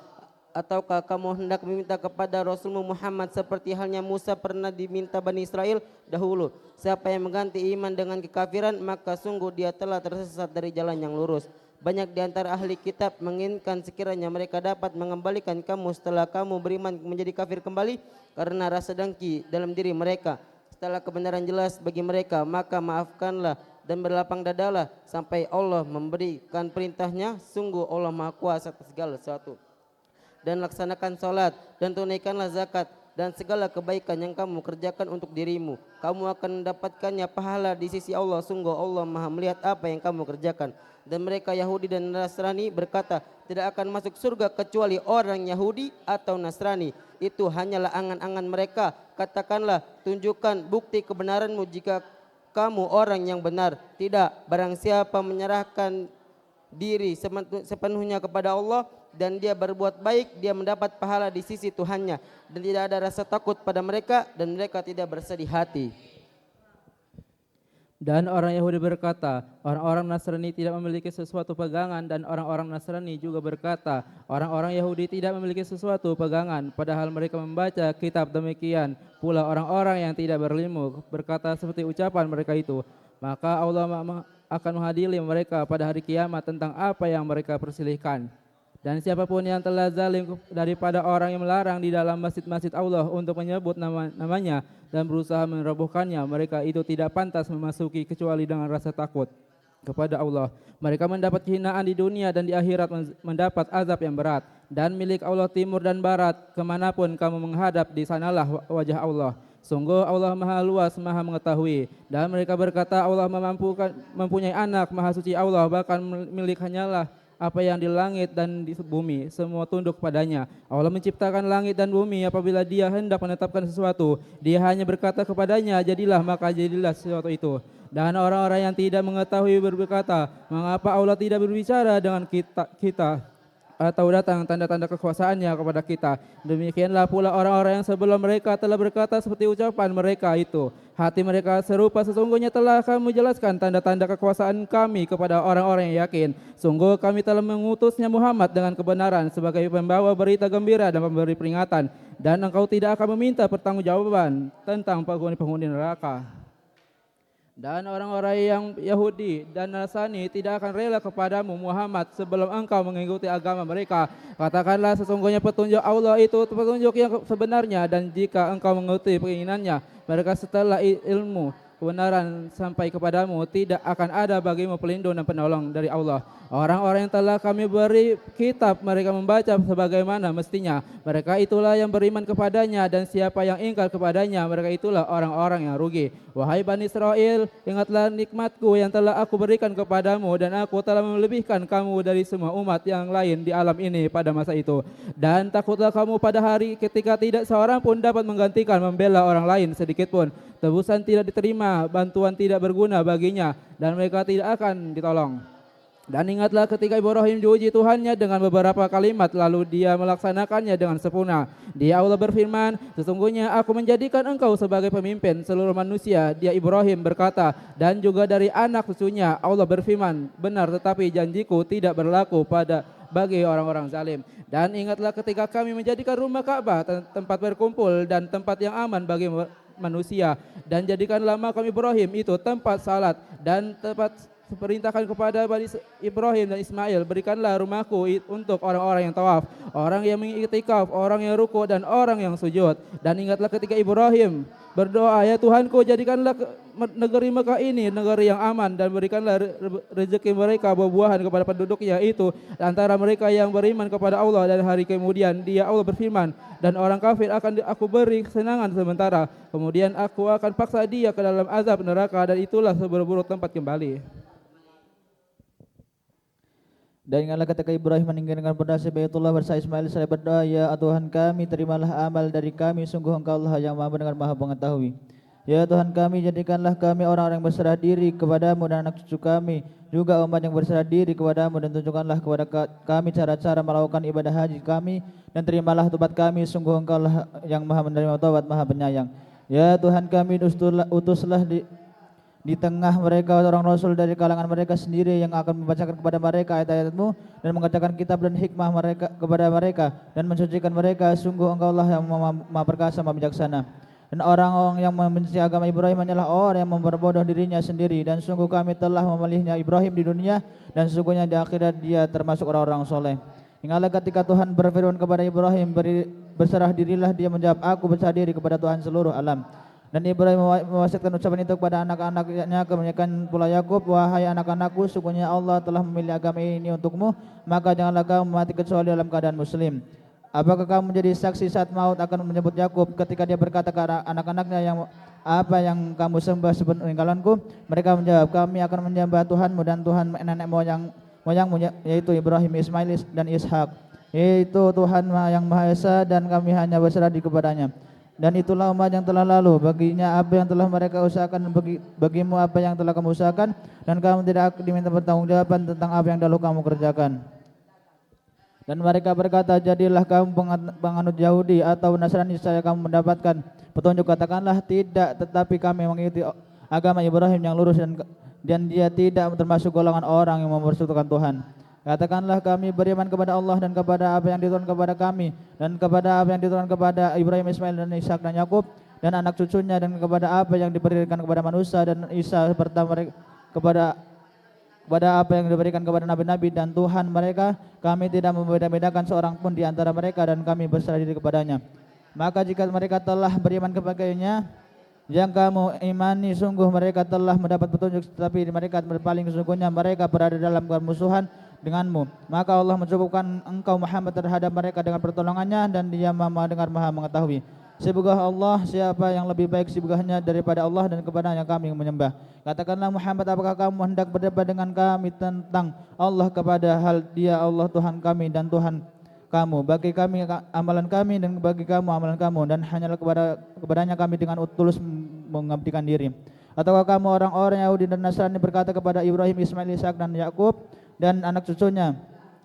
Ataukah kamu hendak meminta kepada Rasulmu Muhammad seperti halnya Musa pernah diminta Bani Israel dahulu? Siapa yang mengganti iman dengan kekafiran, maka sungguh dia telah tersesat dari jalan yang lurus. Banyak di antara ahli kitab menginginkan sekiranya mereka dapat mengembalikan kamu setelah kamu beriman menjadi kafir kembali karena rasa dengki dalam diri mereka. Setelah kebenaran jelas bagi mereka, maka maafkanlah dan berlapang dadalah sampai Allah memberikan perintahnya. Sungguh Allah Maha Kuasa atas segala sesuatu. Dan laksanakan salat dan tunaikanlah zakat dan segala kebaikan yang kamu kerjakan untuk dirimu. Kamu akan mendapatkannya pahala di sisi Allah. Sungguh Allah Maha melihat apa yang kamu kerjakan. Dan mereka Yahudi dan Nasrani berkata, tidak akan masuk surga kecuali orang Yahudi atau Nasrani. Itu hanyalah angan-angan mereka. Katakanlah, tunjukkan bukti kebenaranmu jika kamu orang yang benar. Tidak, barang siapa menyerahkan diri sepenuhnya kepada Allah dan dia berbuat baik, dia mendapat pahala di sisi Tuhannya, dan tidak ada rasa takut pada mereka dan mereka tidak bersedih hati. Dan orang Yahudi berkata, orang-orang Nasrani tidak memiliki sesuatu pegangan, dan orang-orang Nasrani juga berkata, orang-orang Yahudi tidak memiliki sesuatu pegangan, padahal mereka membaca kitab. Demikian pula orang-orang yang tidak berilmu berkata seperti ucapan mereka itu. Maka Allah akan mengadili mereka pada hari kiamat tentang apa yang mereka persilihkan. Dan siapapun yang telah zalim daripada orang yang melarang di dalam masjid-masjid Allah untuk menyebut namanya dan berusaha merobohkannya, mereka itu tidak pantas memasuki kecuali dengan rasa takut kepada Allah. Mereka mendapat kehinaan di dunia dan di akhirat mendapat azab yang berat. Dan milik Allah timur dan barat, kemanapun kamu menghadap, di sanalah wajah Allah. Sungguh Allah Maha Luas, Maha Mengetahui. Dan mereka berkata, Allah mempunyai anak, Maha Suci Allah, bahkan milik hanyalah apa yang di langit dan di bumi, semua tunduk padanya. Allah menciptakan langit dan bumi, apabila dia hendak menetapkan sesuatu, dia hanya berkata kepadanya, jadilah, maka jadilah sesuatu itu. Dan orang-orang yang tidak mengetahui berkata, mengapa Allah tidak berbicara dengan kita atau datang tanda-tanda kekuasaannya kepada kita. Demikianlah pula orang-orang yang sebelum mereka telah berkata seperti ucapan mereka itu. Hati mereka serupa, sesungguhnya telah kami jelaskan tanda-tanda kekuasaan kami kepada orang-orang yang yakin. Sungguh kami telah mengutusnya Muhammad dengan kebenaran sebagai pembawa berita gembira dan pemberi peringatan. Dan engkau tidak akan meminta pertanggungjawaban tentang penghuni neraka. Dan orang-orang yang Yahudi dan Nasrani tidak akan rela kepadamu Muhammad sebelum engkau mengikuti agama mereka. Katakanlah, sesungguhnya petunjuk Allah itu petunjuk yang sebenarnya, dan jika engkau mengikuti keinginannya mereka setelah ilmu kebenaran sampai kepadamu, tidak akan ada bagimu pelindung dan penolong dari Allah. Orang-orang yang telah kami beri kitab, mereka membaca sebagaimana mestinya. Mereka itulah yang beriman kepadanya, dan siapa yang ingkar kepadanya, mereka itulah orang-orang yang rugi. Wahai Bani Israel, ingatlah nikmatku yang telah aku berikan kepadamu, dan aku telah melebihkan kamu dari semua umat yang lain di alam ini pada masa itu. Dan takutlah kamu pada hari ketika tidak seorang pun dapat menggantikan membela orang lain sedikitpun. Tebusan tidak diterima, bantuan tidak berguna baginya, dan mereka tidak akan ditolong. Dan ingatlah ketika Ibrahim diuji Tuhannya dengan beberapa kalimat, lalu dia melaksanakannya dengan sempurna. Dia Allah berfirman, sesungguhnya aku menjadikan engkau sebagai pemimpin seluruh manusia. Dia Ibrahim berkata, dan juga dari anak cucunya. Allah berfirman, benar, tetapi janjiku tidak berlaku bagi orang-orang zalim. Dan ingatlah ketika kami menjadikan rumah Ka'bah tempat berkumpul dan tempat yang aman bagi manusia, dan jadikanlah makam Ibrahim itu tempat salat, dan tempat perintahkan kepada Bani Ibrahim dan Ismail, berikanlah rumahku untuk orang-orang yang tawaf, orang yang mengiktikaf, orang yang ruku, dan orang yang sujud. Dan ingatlah ketika Ibrahim berdoa, ya Tuhanku, jadikanlah negeri Mekah ini negeri yang aman, dan berikanlah rezeki mereka buah-buahan kepada penduduknya itu antara mereka yang beriman kepada Allah dan hari kemudian. Dia Allah berfirman, dan orang kafir akan aku beri kesenangan sementara, kemudian aku akan paksa dia ke dalam azab neraka, dan itulah seburuk-buruk tempat kembali. Dan ingatlah ketika Ibrahim meninggalkan pondasi Baitullah bersama Ismail, saya berdoa, ya Tuhan kami, terimalah amal dari kami, sungguh Engkau Allah yang Maha Mendengar, Maha Mengetahui. Ya Tuhan kami, jadikanlah kami orang-orang yang berserah diri kepadamu dan anak cucu kami juga umat yang berserah diri kepadamu, dan tunjukkanlah kepada kami cara-cara melakukan ibadah haji kami, dan terimalah tobat kami, sungguh Engkau lah yang maha menerima tobat, maha penyayang. Ya Tuhan kami, utuslah di tengah mereka orang rasul dari kalangan mereka sendiri yang akan membacakan kepada mereka ayat-ayat-Mu dan mengerjakan kitab dan hikmah mereka kepada mereka dan mensucikan mereka, sungguh Engkau lah yang maha perkasa, maha bijaksana. Dan orang-orang yang membenci agama Ibrahim hanyalah orang yang memperbodoh dirinya sendiri, dan sungguh kami telah memilihnya Ibrahim di dunia, dan sesungguhnya di akhirat dia termasuk orang-orang soleh. Ingatlah ketika Tuhan berfirman kepada Ibrahim, berserah dirilah, dia menjawab, aku berserah diri kepada Tuhan seluruh alam. Dan Ibrahim mewasiatkan ucapan itu kepada anak-anaknya, kemudian pula Yakub, wahai anak-anakku, sesungguhnya Allah telah memilih agama ini untukmu, maka janganlah kamu mati kecuali dalam keadaan muslim. Apakah kamu menjadi saksi saat maut akan menyebut Yakub ketika dia berkata ke anak-anaknya, yang apa yang kamu sembah sepeninggalanku? Mereka menjawab, kami akan menyembah Tuhanmu dan Tuhan nenek moyangmu, yaitu Ibrahim, Ismail dan Ishak, yaitu Tuhan yang Maha Esa, dan kami hanya berserah diri kepadanya. Dan itulah umat yang telah lalu, baginya apa yang telah mereka usahakan, bagimu apa yang telah kamu usahakan, dan kamu tidak diminta pertanggungjawaban tentang apa yang dahulu kamu kerjakan. Dan mereka berkata, jadilah kamu penganut Yahudi atau Nasrani saya kamu mendapatkan petunjuk. Katakanlah, tidak, tetapi kami mengikuti agama Ibrahim yang lurus, dan dia tidak termasuk golongan orang yang mempersekutukan Tuhan. Katakanlah, kami beriman kepada Allah dan kepada apa yang diturunkan kepada kami, dan kepada apa yang diturunkan kepada Ibrahim, Ismail dan Ishak dan Yakub dan anak cucunya, dan kepada apa yang diberikan kepada manusia dan Isa serta mereka kepada apa yang diberikan kepada nabi-nabi dan Tuhan mereka. Kami tidak membeda-bedakan seorang pun di antara mereka, dan kami berserah diri kepadanya. Maka jika mereka telah beriman kepadanya yang kamu imani, sungguh mereka telah mendapat petunjuk, tetapi mereka berpaling, sesungguhnya mereka berada dalam permusuhan denganmu. Maka Allah mencukupkan engkau Muhammad terhadap mereka dengan pertolongannya, dan dia maha dengar, maha mengetahui. Sebugah Allah, siapa yang lebih baik sebugahnya daripada Allah, dan kepadanya kami menyembah. Katakanlah Muhammad, apakah kamu hendak berdebat dengan kami tentang Allah, kepada hal dia Allah Tuhan kami dan Tuhan kamu, bagi kami amalan kami dan bagi kamu amalan kamu, dan hanyalah kepadanya kami dengan tulus mengabdikan diri. Ataukah kamu orang-orang Yahudi dan Nasrani berkata kepada Ibrahim, Ismail, Ishak dan Yakub dan anak cucunya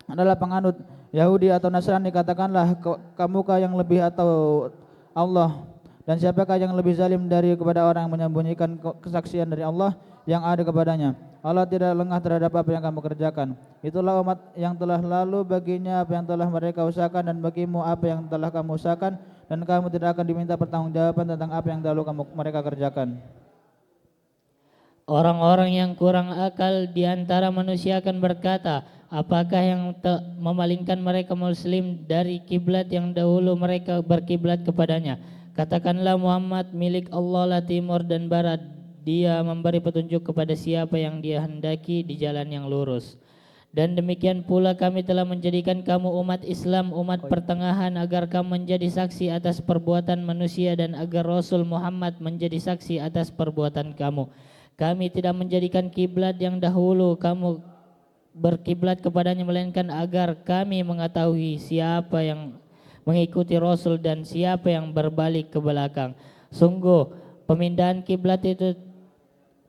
adalah penganut Yahudi atau Nasrani? Katakanlah, kamukah yang lebih atau Allah? Dan siapakah yang lebih zalim dari kepada orang yang menyembunyikan kesaksian dari Allah yang ada kepadanya? Allah tidak lengah terhadap apa yang kamu kerjakan. Itulah umat yang telah lalu, baginya apa yang telah mereka usahakan, dan bagimu apa yang telah kamu usahakan, dan kamu tidak akan diminta pertanggungjawaban tentang apa yang dahulu mereka kerjakan. Orang-orang yang kurang akal di antara manusia akan berkata, apakah yang memalingkan mereka muslim dari kiblat yang dahulu mereka berkiblat kepadanya? Katakanlah, Muhammad milik Allah lah timur dan barat. Dia memberi petunjuk kepada siapa yang dia hendaki di jalan yang lurus. Dan demikian pula kami telah menjadikan kamu umat Islam, umat pertengahan, agar kamu menjadi saksi atas perbuatan manusia, dan agar Rasul Muhammad menjadi saksi atas perbuatan kamu. Kami tidak menjadikan kiblat yang dahulu kamu berkiblat kepadanya, melainkan agar kami mengetahui siapa yang mengikuti Rasul dan siapa yang berbalik ke belakang. Sungguh pemindahan kiblat itu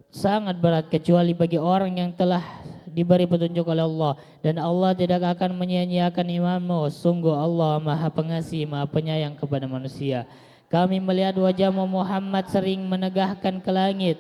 sangat berat, kecuali bagi orang yang telah diberi petunjuk oleh Allah, dan Allah tidak akan menyia-nyiakan imanmu. Sungguh Allah Maha Pengasih, Maha Penyayang kepada manusia. Kami melihat wajahmu Muhammad sering menegahkan ke langit,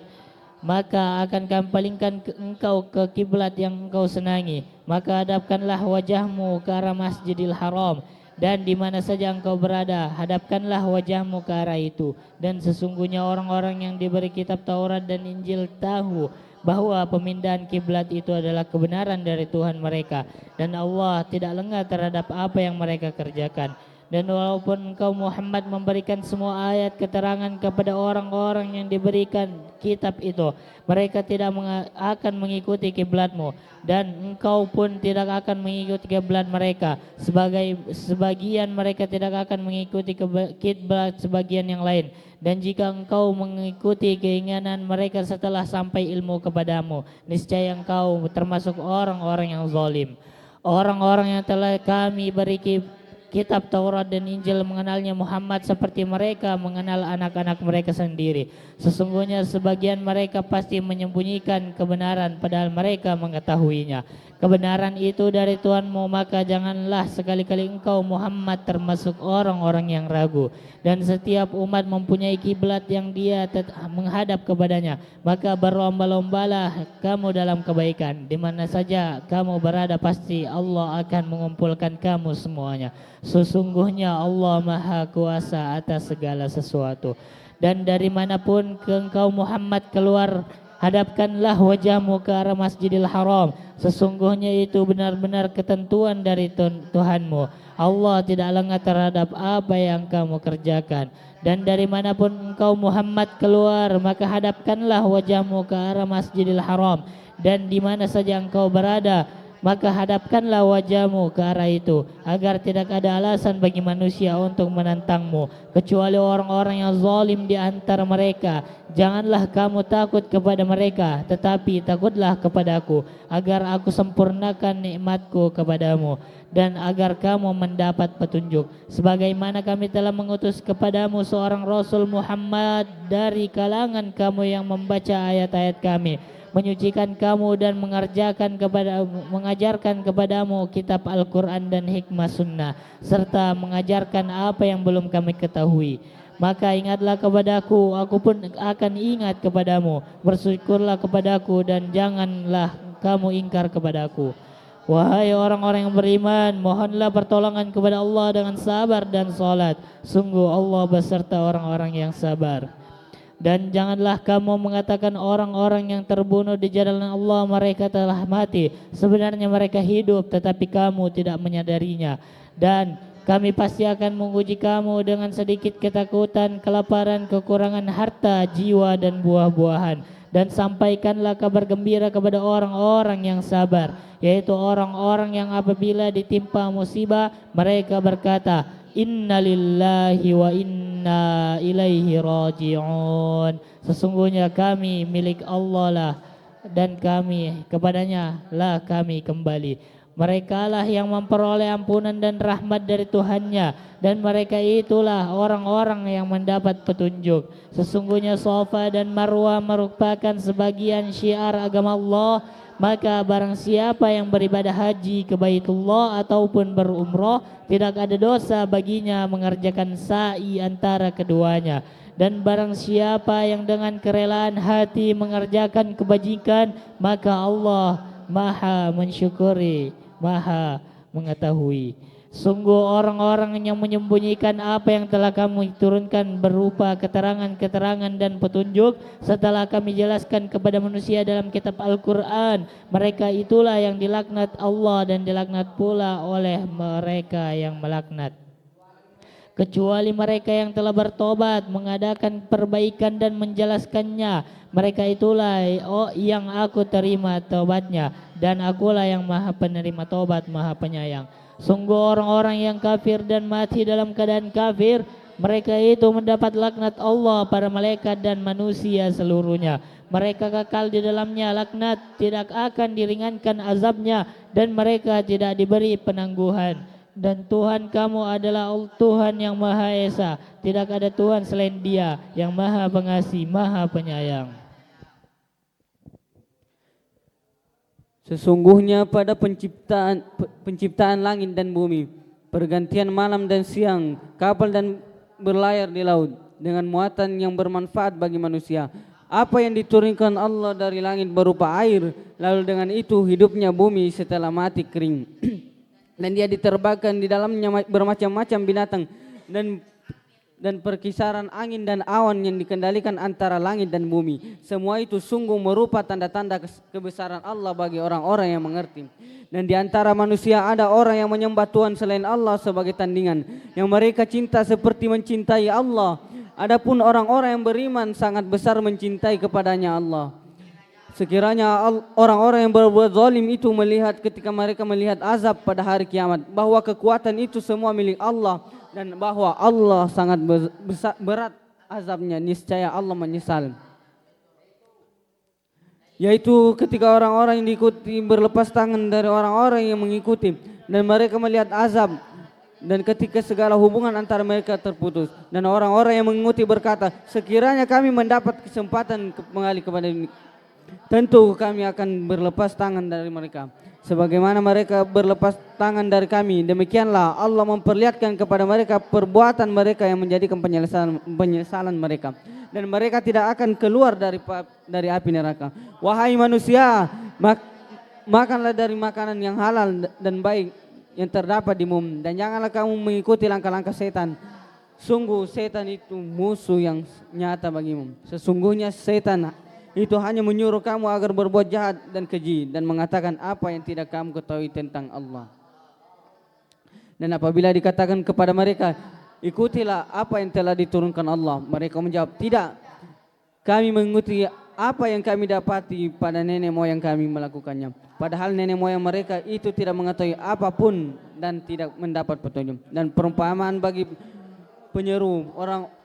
maka akan kami palingkan engkau ke kiblat yang engkau senangi. Maka hadapkanlah wajahmu ke arah Masjidil Haram, dan di mana saja engkau berada, hadapkanlah wajahmu ke arah itu. Dan sesungguhnya orang-orang yang diberi kitab Taurat dan Injil tahu bahwa pemindahan kiblat itu adalah kebenaran dari Tuhan mereka, dan Allah tidak lengah terhadap apa yang mereka kerjakan. Dan walaupun engkau Muhammad memberikan semua ayat keterangan kepada orang-orang yang diberikan kitab itu, mereka tidak akan mengikuti kiblatmu, dan engkau pun tidak akan mengikuti kiblat mereka. Sebagian mereka tidak akan mengikuti kiblat sebagian yang lain. Dan jika engkau mengikuti keinginan mereka setelah sampai ilmu kepadamu, niscaya engkau termasuk orang-orang yang zalim. Orang-orang yang telah kami beri kitab Taurat dan Injil mengenalnya Muhammad seperti mereka mengenal anak-anak mereka sendiri. Sesungguhnya sebagian mereka pasti menyembunyikan kebenaran padahal mereka mengetahuinya. Kebenaran itu dari Tuhanmu, maka janganlah sekali-kali engkau Muhammad termasuk orang-orang yang ragu. Dan setiap umat mempunyai kiblat yang dia menghadap kepadanya. Maka berlomba-lombalah kamu dalam kebaikan. Di mana saja kamu berada pasti Allah akan mengumpulkan kamu semuanya. Sesungguhnya Allah Maha Kuasa atas segala sesuatu. Dan dari manapun engkau Muhammad keluar, hadapkanlah wajahmu ke arah Masjidil Haram. Sesungguhnya itu benar-benar ketentuan dari Tuhanmu. Allah tidak lengah terhadap apa yang kamu kerjakan. Dan dari manapun engkau Muhammad keluar, maka hadapkanlah wajahmu ke arah Masjidil Haram. Dan di mana saja engkau berada, maka hadapkanlah wajahmu ke arah itu, agar tidak ada alasan bagi manusia untuk menantangmu, kecuali orang-orang yang zalim di antara mereka. Janganlah kamu takut kepada mereka, tetapi takutlah kepadaku, agar aku sempurnakan nikmatku kepadamu, dan agar kamu mendapat petunjuk. Sebagaimana kami telah mengutus kepadamu seorang Rasul Muhammad dari kalangan kamu yang membaca ayat-ayat kami, menyucikan kamu dan mengajarkan kepadamu kitab Al-Quran dan hikmah sunnah, serta mengajarkan apa yang belum kami ketahui. Maka ingatlah kepadaku, aku pun akan ingat kepadamu. Bersyukurlah kepadaku dan janganlah kamu ingkar kepadaku. Wahai orang-orang yang beriman, mohonlah pertolongan kepada Allah dengan sabar dan salat. Sungguh Allah beserta orang-orang yang sabar. Dan janganlah kamu mengatakan orang-orang yang terbunuh di jalan Allah mereka telah mati. Sebenarnya mereka hidup, tetapi kamu tidak menyadarinya. Dan kami pasti akan menguji kamu dengan sedikit ketakutan, kelaparan, kekurangan harta, jiwa, dan buah-buahan. Dan sampaikanlah kabar gembira kepada orang-orang yang sabar, yaitu orang-orang yang apabila ditimpa musibah, mereka berkata, Inna lillahi wa inna ilaihi raji'un. Sesungguhnya kami milik Allah lah, dan kami kepadanya lah kami kembali. Mereka lah yang memperoleh ampunan dan rahmat dari Tuhannya, dan mereka itulah orang-orang yang mendapat petunjuk. Sesungguhnya Safa dan Marwah merupakan sebagian syiar agama Allah. Maka barang siapa yang beribadah haji ke Baitullah ataupun berumrah, tidak ada dosa baginya mengerjakan sa'i antara keduanya. Dan barang siapa yang dengan kerelaan hati mengerjakan kebajikan, maka Allah Maha mensyukuri, Maha mengetahui. Sungguh orang-orang yang menyembunyikan apa yang telah kami turunkan berupa keterangan-keterangan dan petunjuk setelah kami jelaskan kepada manusia dalam kitab Al-Quran, mereka itulah yang dilaknat Allah dan dilaknat pula oleh mereka yang melaknat. Kecuali mereka yang telah bertobat, mengadakan perbaikan dan menjelaskannya, mereka itulah yang aku terima taubatnya, dan akulah yang Maha penerima taubat, Maha penyayang. Sungguh orang-orang yang kafir dan mati dalam keadaan kafir, mereka itu mendapat laknat Allah, para malaikat dan manusia seluruhnya. Mereka kekal di dalamnya, laknat tidak akan diringankan azabnya, dan mereka tidak diberi penangguhan. Dan Tuhan kamu adalah Tuhan yang Maha Esa, tidak ada Tuhan selain Dia yang Maha Pengasih, Maha Penyayang. Sesungguhnya pada penciptaan langit dan bumi, pergantian malam dan siang, kapal dan berlayar di laut dengan muatan yang bermanfaat bagi manusia. Apa yang diturunkan Allah dari langit berupa air, lalu dengan itu hidupnya bumi setelah mati kering. Dan dia diterbangkan di dalamnya bermacam-macam binatang dan perkisaran angin dan awan yang dikendalikan antara langit dan bumi. Semua itu sungguh merupa tanda-tanda kebesaran Allah bagi orang-orang yang mengerti. Dan di antara manusia ada orang yang menyembah Tuhan selain Allah sebagai tandingan, yang mereka cinta seperti mencintai Allah. Adapun orang-orang yang beriman sangat besar mencintai kepadanya Allah. Sekiranya orang-orang yang berbuat zalim itu melihat ketika mereka melihat azab pada hari kiamat, bahwa kekuatan itu semua milik Allah, dan bahwa Allah sangat berat azabnya, niscaya Allah menyesal. Yaitu ketika orang-orang yang diikuti berlepas tangan dari orang-orang yang mengikuti, dan mereka melihat azab dan ketika segala hubungan antara mereka terputus. Dan orang-orang yang mengikuti berkata, sekiranya kami mendapat kesempatan kembali kepada ini, tentu kami akan berlepas tangan dari mereka. Sebagaimana mereka berlepas tangan dari kami, demikianlah Allah memperlihatkan kepada mereka perbuatan mereka yang menjadikan penyesalan mereka. Dan mereka tidak akan keluar dari api neraka. Wahai manusia, makanlah dari makanan yang halal dan baik yang terdapat di bumi, dan janganlah kamu mengikuti langkah-langkah setan. Sungguh setan itu musuh yang nyata bagimu. Sesungguhnya setan itu hanya menyuruh kamu agar berbuat jahat dan keji dan mengatakan apa yang tidak kamu ketahui tentang Allah. Dan apabila dikatakan kepada mereka, ikutilah apa yang telah diturunkan Allah, mereka menjawab, tidak, kami mengikuti apa yang kami dapati pada nenek moyang kami melakukannya. Padahal nenek moyang mereka itu tidak mengetahui apapun dan tidak mendapat petunjuk. Dan perumpamaan bagi penyeru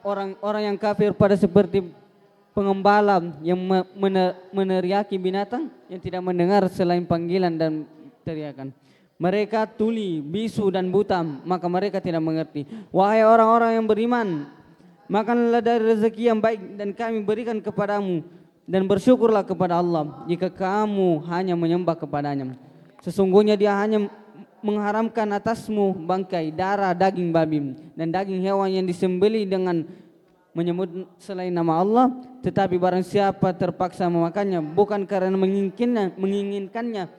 orang yang kafir pada seperti pengembala yang meneriaki binatang yang tidak mendengar selain panggilan dan teriakan. Mereka tuli, bisu dan buta, maka mereka tidak mengerti. Wahai orang-orang yang beriman, makanlah dari rezeki yang baik dan kami berikan kepadamu, dan bersyukurlah kepada Allah jika kamu hanya menyembah kepadanya. Sesungguhnya dia hanya mengharamkan atasmu bangkai, darah, daging babi dan daging hewan yang disembelih dengan menyebut selain nama Allah. Tetapi barang siapa terpaksa memakannya bukan karena menginginkannya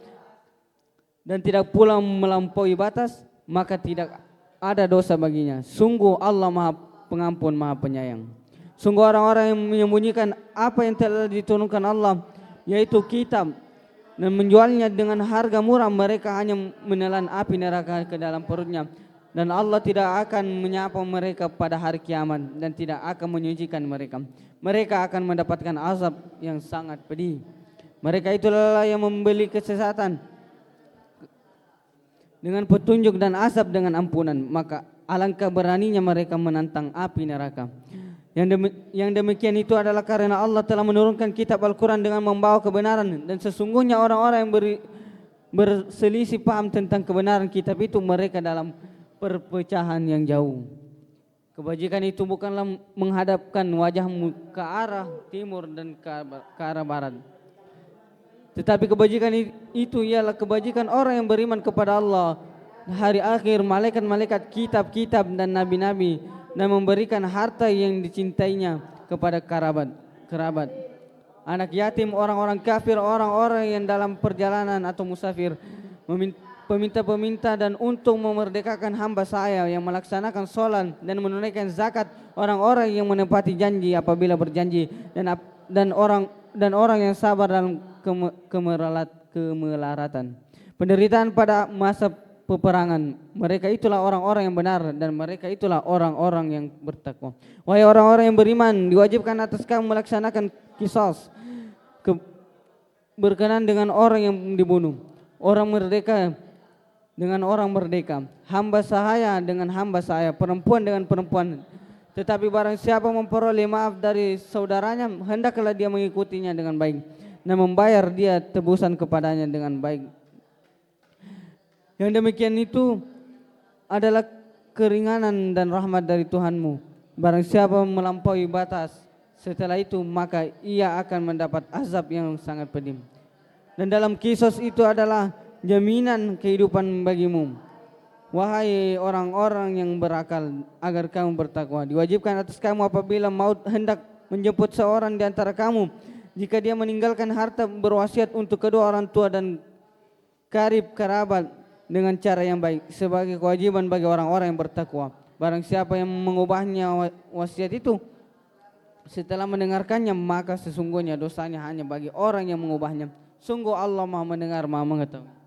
dan tidak pula melampaui batas, maka tidak ada dosa baginya. Sungguh Allah Maha Pengampun, Maha Penyayang. Sungguh orang-orang yang menyembunyikan apa yang telah diturunkan Allah, yaitu kitab, dan menjualnya dengan harga murah, mereka hanya menelan api neraka ke dalam perutnya. Dan Allah tidak akan menyapa mereka pada hari kiamat dan tidak akan menyucikan mereka. Mereka akan mendapatkan azab yang sangat pedih. Mereka itulah yang membeli kesesatan dengan petunjuk dan azab dengan ampunan. Maka alangkah beraninya mereka menantang api neraka. Yang demikian itu adalah karena Allah telah menurunkan kitab Al-Quran dengan membawa kebenaran. Dan sesungguhnya orang-orang yang berselisih paham tentang kebenaran kitab itu, mereka dalam perpecahan yang jauh. Kebajikan itu bukanlah menghadapkan wajahmu ke arah timur dan ke arah barat, tetapi kebajikan itu ialah kebajikan orang yang beriman kepada Allah, hari akhir, malaikat-malaikat, kitab-kitab dan nabi-nabi, dan memberikan harta yang dicintainya kepada kerabat, anak yatim, orang-orang kafir, orang-orang yang dalam perjalanan atau musafir, peminta-peminta, dan untuk memerdekakan hamba saya yang melaksanakan sholat dan menunaikan zakat, orang-orang yang menepati janji apabila berjanji, dan orang yang sabar dalam kemelaratan, penderitaan pada masa peperangan. Mereka itulah orang-orang yang benar dan mereka itulah orang-orang yang bertakwa. Wahai orang-orang yang beriman, diwajibkan atas kamu melaksanakan qisas, berkenan dengan orang yang dibunuh, orang merdeka dengan orang merdeka, hamba sahaya dengan hamba sahaya, perempuan dengan perempuan. Tetapi barang siapa memperoleh maaf dari saudaranya, hendaklah dia mengikutinya dengan baik dan membayar dia tebusan kepadanya dengan baik. Yang demikian itu adalah keringanan dan rahmat dari Tuhanmu. Barang siapa melampaui batas setelah itu, maka ia akan mendapat azab yang sangat pedih. Dan dalam kisos itu adalah jaminan kehidupan bagimu. Wahai orang-orang yang berakal, agar kamu bertakwa. Diwajibkan atas kamu apabila maut hendak menjemput seorang di antara kamu, jika dia meninggalkan harta, berwasiat untuk kedua orang tua dan karib kerabat dengan cara yang baik, sebagai kewajiban bagi orang-orang yang bertakwa. Barang siapa yang mengubahnya wasiat itu setelah mendengarkannya, maka sesungguhnya dosanya hanya bagi orang yang mengubahnya. Sungguh Allah Maha mendengar, Maha mengetahui.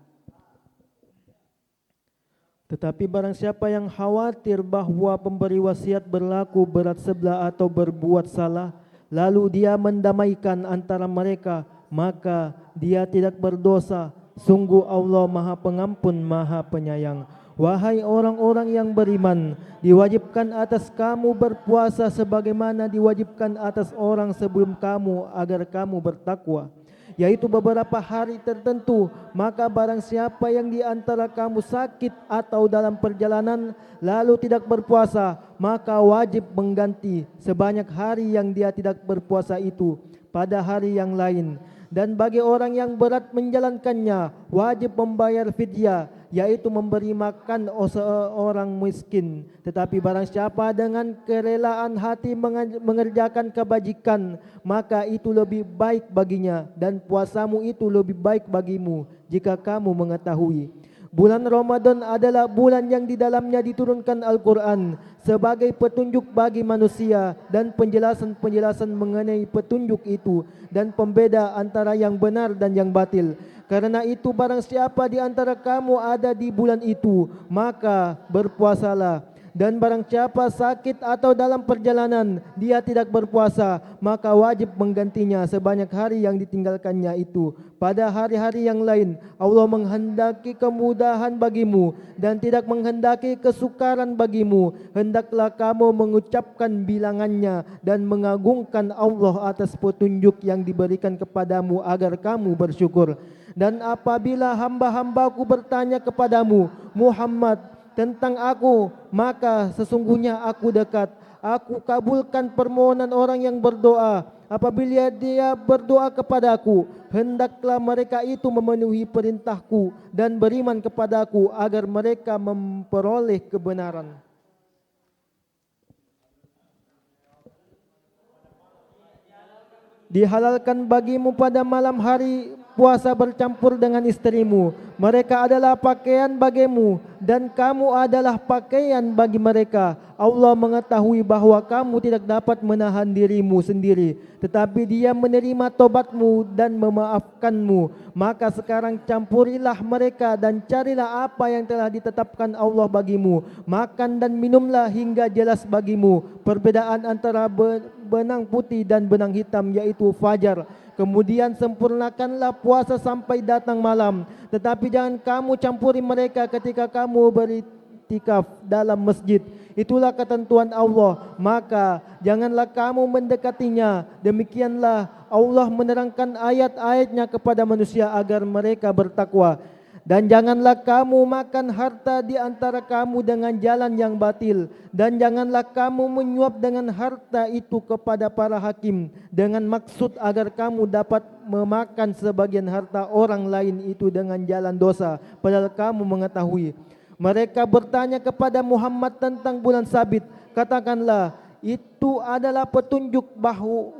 Tetapi barang siapa yang khawatir bahwa pemberi wasiat berlaku berat sebelah atau berbuat salah, lalu dia mendamaikan antara mereka, maka dia tidak berdosa. Sungguh Allah Maha Pengampun, Maha Penyayang. Wahai orang-orang yang beriman, diwajibkan atas kamu berpuasa sebagaimana diwajibkan atas orang sebelum kamu, agar kamu bertakwa. yaitu beberapa hari tertentu. Maka barang siapa yang di antara kamu sakit atau dalam perjalanan lalu tidak berpuasa, maka wajib mengganti sebanyak hari yang dia tidak berpuasa itu pada hari yang lain. Dan bagi orang yang berat menjalankannya, wajib membayar fidyah, yaitu memberi makan seorang miskin. Tetapi barang siapa dengan kerelaan hati mengerjakan kebajikan, maka itu lebih baik baginya, dan puasamu itu lebih baik bagimu jika kamu mengetahui. Bulan Ramadan adalah bulan yang di dalamnya diturunkan Al-Quran sebagai petunjuk bagi manusia dan penjelasan-penjelasan mengenai petunjuk itu dan pembeda antara yang benar dan yang batil. Karena itu barang siapa di antara kamu ada di bulan itu, maka berpuasalah. Dan barang siapa sakit atau dalam perjalanan dia tidak berpuasa, maka wajib menggantinya sebanyak hari yang ditinggalkannya itu pada hari-hari yang lain. Allah menghendaki kemudahan bagimu dan tidak menghendaki kesukaran bagimu. Hendaklah kamu mengucapkan bilangannya dan mengagungkan Allah atas petunjuk yang diberikan kepadamu agar kamu bersyukur. Dan apabila hamba-hambaku bertanya kepadamu, Muhammad, tentang aku, maka sesungguhnya aku dekat. Aku kabulkan permohonan orang yang berdoa. Apabila dia berdoa kepadaku, hendaklah mereka itu memenuhi perintahku dan beriman kepadaku agar mereka memperoleh kebenaran. Dihalalkan bagimu pada malam hari puasa bercampur dengan istrimu. Mereka adalah pakaian bagimu dan kamu adalah pakaian bagi mereka. Allah mengetahui bahwa kamu tidak dapat menahan dirimu sendiri, tetapi Dia menerima tobatmu dan memaafkanmu. Maka sekarang campurilah mereka dan carilah apa yang telah ditetapkan Allah bagimu. Makan dan minumlah hingga jelas bagimu perbedaan antara benang putih dan benang hitam, yaitu fajar. Kemudian sempurnakanlah puasa sampai datang malam. Tetapi jangan kamu campuri mereka ketika kamu beriktikaf dalam masjid. Itulah ketentuan Allah. Maka janganlah kamu mendekatinya. Demikianlah Allah menerangkan ayat-ayatnya kepada manusia agar mereka bertakwa. Dan janganlah kamu makan harta di antara kamu dengan jalan yang batil. Dan janganlah kamu menyuap dengan harta itu kepada para hakim dengan maksud agar kamu dapat memakan sebagian harta orang lain itu dengan jalan dosa, padahal kamu mengetahui. Mereka bertanya kepada Muhammad tentang bulan sabit. Katakanlah, itu adalah petunjuk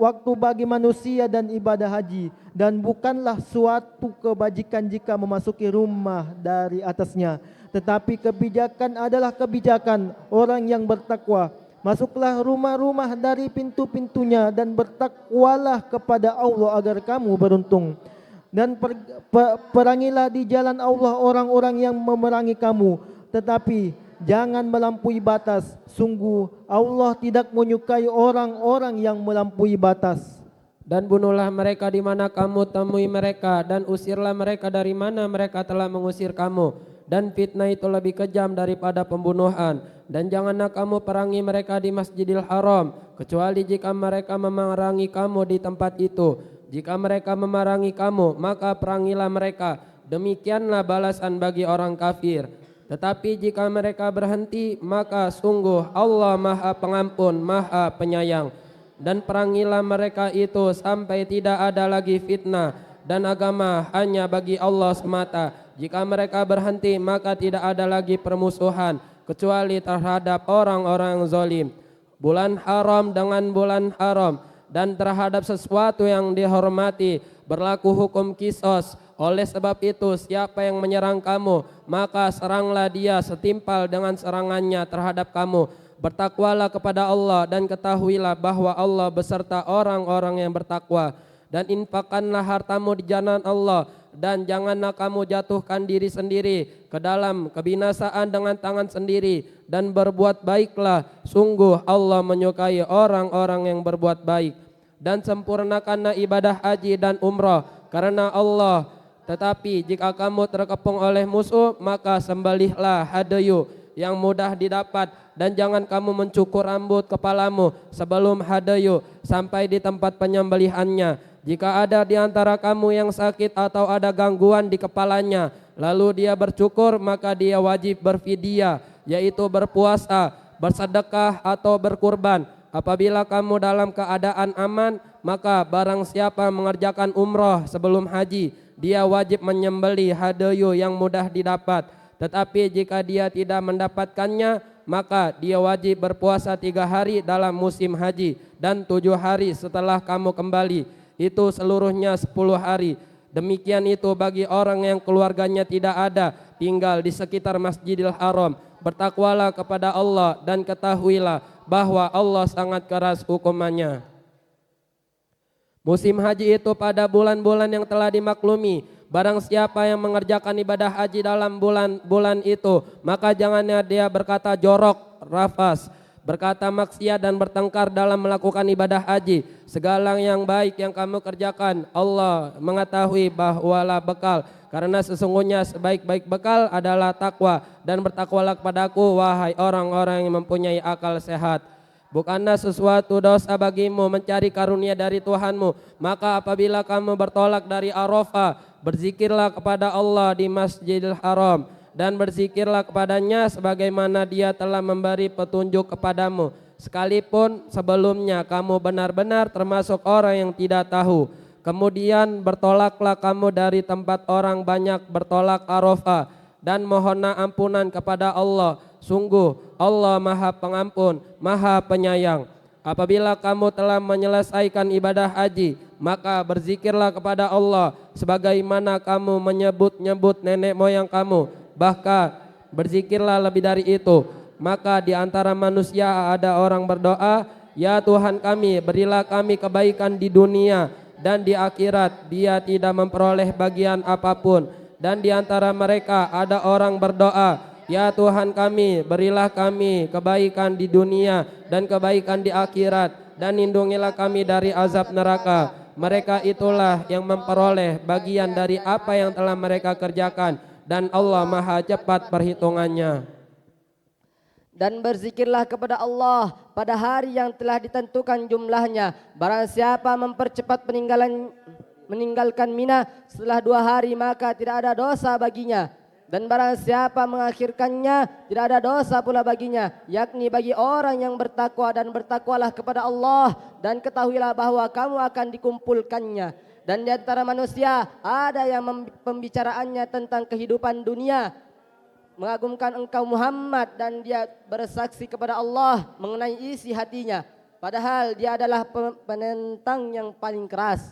waktu bagi manusia dan ibadah haji, dan bukanlah suatu kebajikan jika memasuki rumah dari atasnya. Tetapi kebijakan adalah kebijakan orang yang bertakwa. Masuklah rumah-rumah dari pintu-pintunya dan bertakwalah kepada Allah agar kamu beruntung. Dan perangilah di jalan Allah orang-orang yang memerangi kamu, tetapi jangan melampaui batas. Sungguh Allah tidak menyukai orang-orang yang melampaui batas. Dan bunuhlah mereka di mana kamu temui mereka, dan usirlah mereka dari mana mereka telah mengusir kamu. Dan fitnah itu lebih kejam daripada pembunuhan. Dan janganlah kamu perangi mereka di Masjidil Haram, kecuali jika mereka memerangi kamu di tempat itu. Jika mereka memerangi kamu, maka perangilah mereka. Demikianlah balasan bagi orang kafir. Tetapi jika mereka berhenti, maka sungguh Allah Maha Pengampun, Maha Penyayang. Dan perangilah mereka itu sampai tidak ada lagi fitnah, dan agama hanya bagi Allah semata. Jika mereka berhenti, maka tidak ada lagi permusuhan, kecuali terhadap orang-orang zalim. Bulan haram dengan bulan haram, dan terhadap sesuatu yang dihormati berlaku hukum kisos. Oleh sebab itu, siapa yang menyerang kamu, maka seranglah dia setimpal dengan serangannya terhadap kamu. Bertakwalah kepada Allah dan ketahuilah bahwa Allah beserta orang-orang yang bertakwa. Dan infakkanlah hartamu di jalan Allah, dan janganlah kamu jatuhkan diri sendiri ke dalam kebinasaan dengan tangan sendiri, dan berbuat baiklah. Sungguh Allah menyukai orang-orang yang berbuat baik. Dan sempurnakanlah ibadah haji dan umrah karena Allah. Tetapi jika kamu terkepung oleh musuh, maka sembelihlah hadayu yang mudah didapat, dan jangan kamu mencukur rambut kepalamu sebelum hadayu sampai di tempat penyembelihannya. Jika ada di antara kamu yang sakit atau ada gangguan di kepalanya, lalu dia bercukur, maka dia wajib berfidyah, yaitu berpuasa, bersedekah atau berkurban. Apabila kamu dalam keadaan aman, maka barang siapa mengerjakan umroh sebelum haji, dia wajib menyembelih hadaya yang mudah didapat. Tetapi jika dia tidak mendapatkannya, maka dia wajib berpuasa 3 hari dalam musim haji dan 7 hari setelah kamu kembali. Itu seluruhnya 10 hari. Demikian itu bagi orang yang keluarganya tidak ada, tinggal di sekitar Masjidil Haram. Bertakwalah kepada Allah dan ketahuilah bahwa Allah sangat keras hukumannya. Musim haji itu pada bulan-bulan yang telah dimaklumi. Barang siapa yang mengerjakan ibadah haji dalam bulan-bulan itu, maka jangannya dia berkata jorok, rafas, berkata maksiat dan bertengkar dalam melakukan ibadah haji. Segala yang baik yang kamu kerjakan, Allah mengetahui bahwalah bekal. Karena sesungguhnya sebaik-baik bekal adalah takwa. Dan bertakwalah kepadaku, wahai orang-orang yang mempunyai akal sehat. Bukanlah sesuatu dosa bagimu mencari karunia dari Tuhanmu. Maka apabila kamu bertolak dari Arafah, berzikirlah kepada Allah di Masjidil Haram. Dan berzikirlah kepadanya sebagaimana dia telah memberi petunjuk kepadamu. Sekalipun sebelumnya kamu benar-benar termasuk orang yang tidak tahu. Kemudian bertolaklah kamu dari tempat orang banyak bertolak Arafah. Dan mohonlah ampunan kepada Allah. Sungguh Allah Maha Pengampun, Maha Penyayang. Apabila kamu telah menyelesaikan ibadah haji, maka berzikirlah kepada Allah sebagaimana kamu menyebut-nyebut nenek moyang kamu. Bahkan berzikirlah lebih dari itu. Maka di antara manusia ada orang berdoa, ya Tuhan kami, berilah kami kebaikan di dunia dan di akhirat. Dia tidak memperoleh bagian apapun. Dan di antara mereka ada orang berdoa, ya Tuhan kami, berilah kami kebaikan di dunia dan kebaikan di akhirat, dan lindungilah kami dari azab neraka. Mereka itulah yang memperoleh bagian dari apa yang telah mereka kerjakan, dan Allah Maha cepat perhitungannya. Dan berzikirlah kepada Allah pada hari yang telah ditentukan jumlahnya. Barang siapa mempercepat meninggalkan Mina setelah 2 hari, maka tidak ada dosa baginya. Dan barang siapa mengakhirkannya, tidak ada dosa pula baginya, yakni bagi orang yang bertakwa. Dan bertakwalah kepada Allah dan ketahuilah bahwa kamu akan dikumpulkannya. Dan di antara manusia ada yang pembicaraannya tentang kehidupan dunia, mengagumkan engkau Muhammad, dan dia bersaksi kepada Allah mengenai isi hatinya, padahal dia adalah penentang yang paling keras.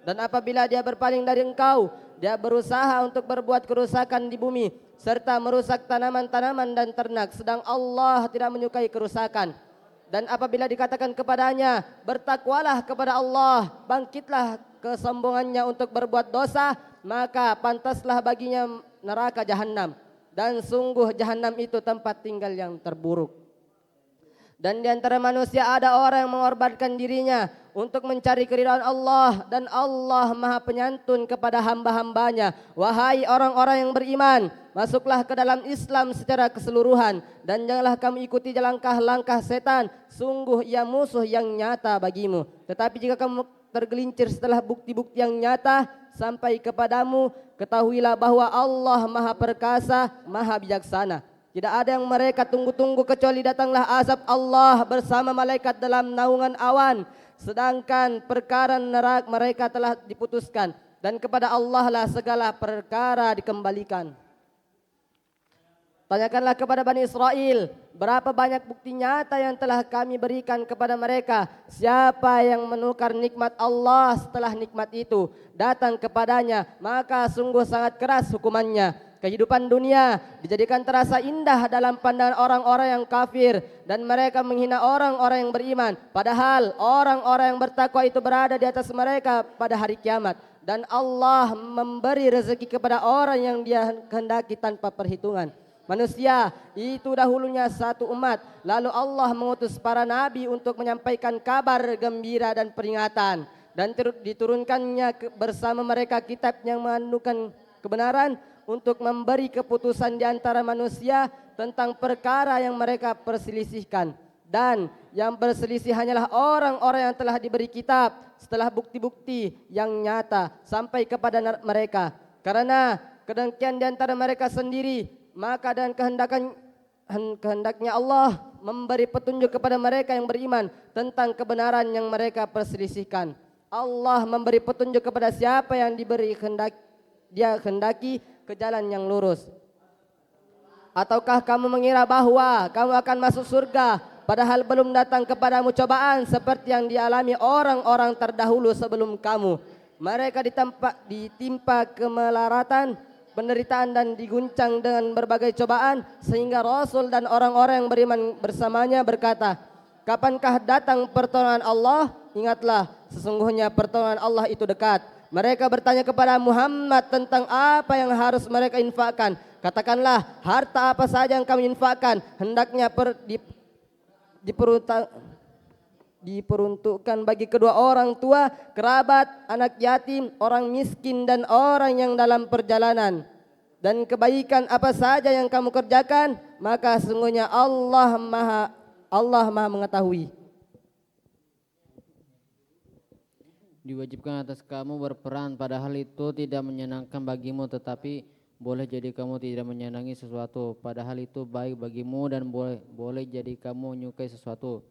Dan apabila dia berpaling dari engkau, dia berusaha untuk berbuat kerusakan di bumi serta merusak tanaman-tanaman dan ternak, sedang Allah tidak menyukai kerusakan. Dan apabila dikatakan kepadanya, bertakwalah kepada Allah, bangkitlah kesombongannya untuk berbuat dosa, maka pantaslah baginya neraka jahanam. Dan sungguh jahanam itu tempat tinggal yang terburuk. Dan di antara manusia ada orang yang mengorbankan dirinya untuk mencari keridhaan Allah, dan Allah Maha Penyantun kepada hamba-hambanya. Wahai orang-orang yang beriman, masuklah ke dalam Islam secara keseluruhan, dan janganlah kamu ikuti langkah-langkah setan. Sungguh ia musuh yang nyata bagimu. Tetapi jika kamu tergelincir setelah bukti-bukti yang nyata sampai kepadamu, ketahuilah bahwa Allah Maha Perkasa, Maha Bijaksana. Tidak ada yang mereka tunggu-tunggu kecuali datanglah azab Allah bersama malaikat dalam naungan awan. Sedangkan perkara neraka mereka telah diputuskan, dan kepada Allah lah segala perkara dikembalikan. Tanyakanlah kepada Bani Israel, berapa banyak bukti nyata yang telah kami berikan kepada mereka. Siapa yang menukar nikmat Allah setelah nikmat itu datang kepadanya, maka sungguh sangat keras hukumannya. Kehidupan dunia dijadikan terasa indah dalam pandangan orang-orang yang kafir, dan mereka menghina orang-orang yang beriman. Padahal orang-orang yang bertakwa itu berada di atas mereka pada hari kiamat. Dan Allah memberi rezeki kepada orang yang dia kehendaki tanpa perhitungan. Manusia itu dahulunya satu umat, lalu Allah mengutus para nabi untuk menyampaikan kabar gembira dan peringatan. Dan diturunkannya bersama mereka kitab yang mengandungkan kebenaran untuk memberi keputusan di antara manusia tentang perkara yang mereka perselisihkan. Dan yang berselisih hanyalah orang-orang yang telah diberi kitab setelah bukti-bukti yang nyata sampai kepada mereka. Karena kedengkian di antara mereka sendiri, maka dan kehendaknya Allah memberi petunjuk kepada mereka yang beriman tentang kebenaran yang mereka perselisihkan. Allah memberi petunjuk kepada siapa yang diberi dia kehendaki ke jalan yang lurus. Ataukah kamu mengira bahwa kamu akan masuk surga padahal belum datang kepadamu cobaan seperti yang dialami orang-orang terdahulu sebelum kamu? Mereka ditimpa kemelaratan, penderitaan dan diguncang dengan berbagai cobaan sehingga Rasul dan orang-orang yang beriman bersamanya berkata, kapankah datang pertolongan Allah? Ingatlah, sesungguhnya pertolongan Allah itu dekat. Mereka bertanya kepada Muhammad tentang apa yang harus mereka infakkan. Katakanlah, harta apa saja yang kamu infakkan hendaknya diperuntukkan bagi kedua orang tua, kerabat, anak yatim, orang miskin dan orang yang dalam perjalanan. Dan kebaikan apa saja yang kamu kerjakan, maka sesungguhnya Allah Maha mengetahui. Diwajibkan atas kamu berperang, padahal itu tidak menyenangkan bagimu, tetapi boleh jadi kamu tidak menyenangi sesuatu, padahal itu baik bagimu, dan boleh jadi kamu menyukai sesuatu,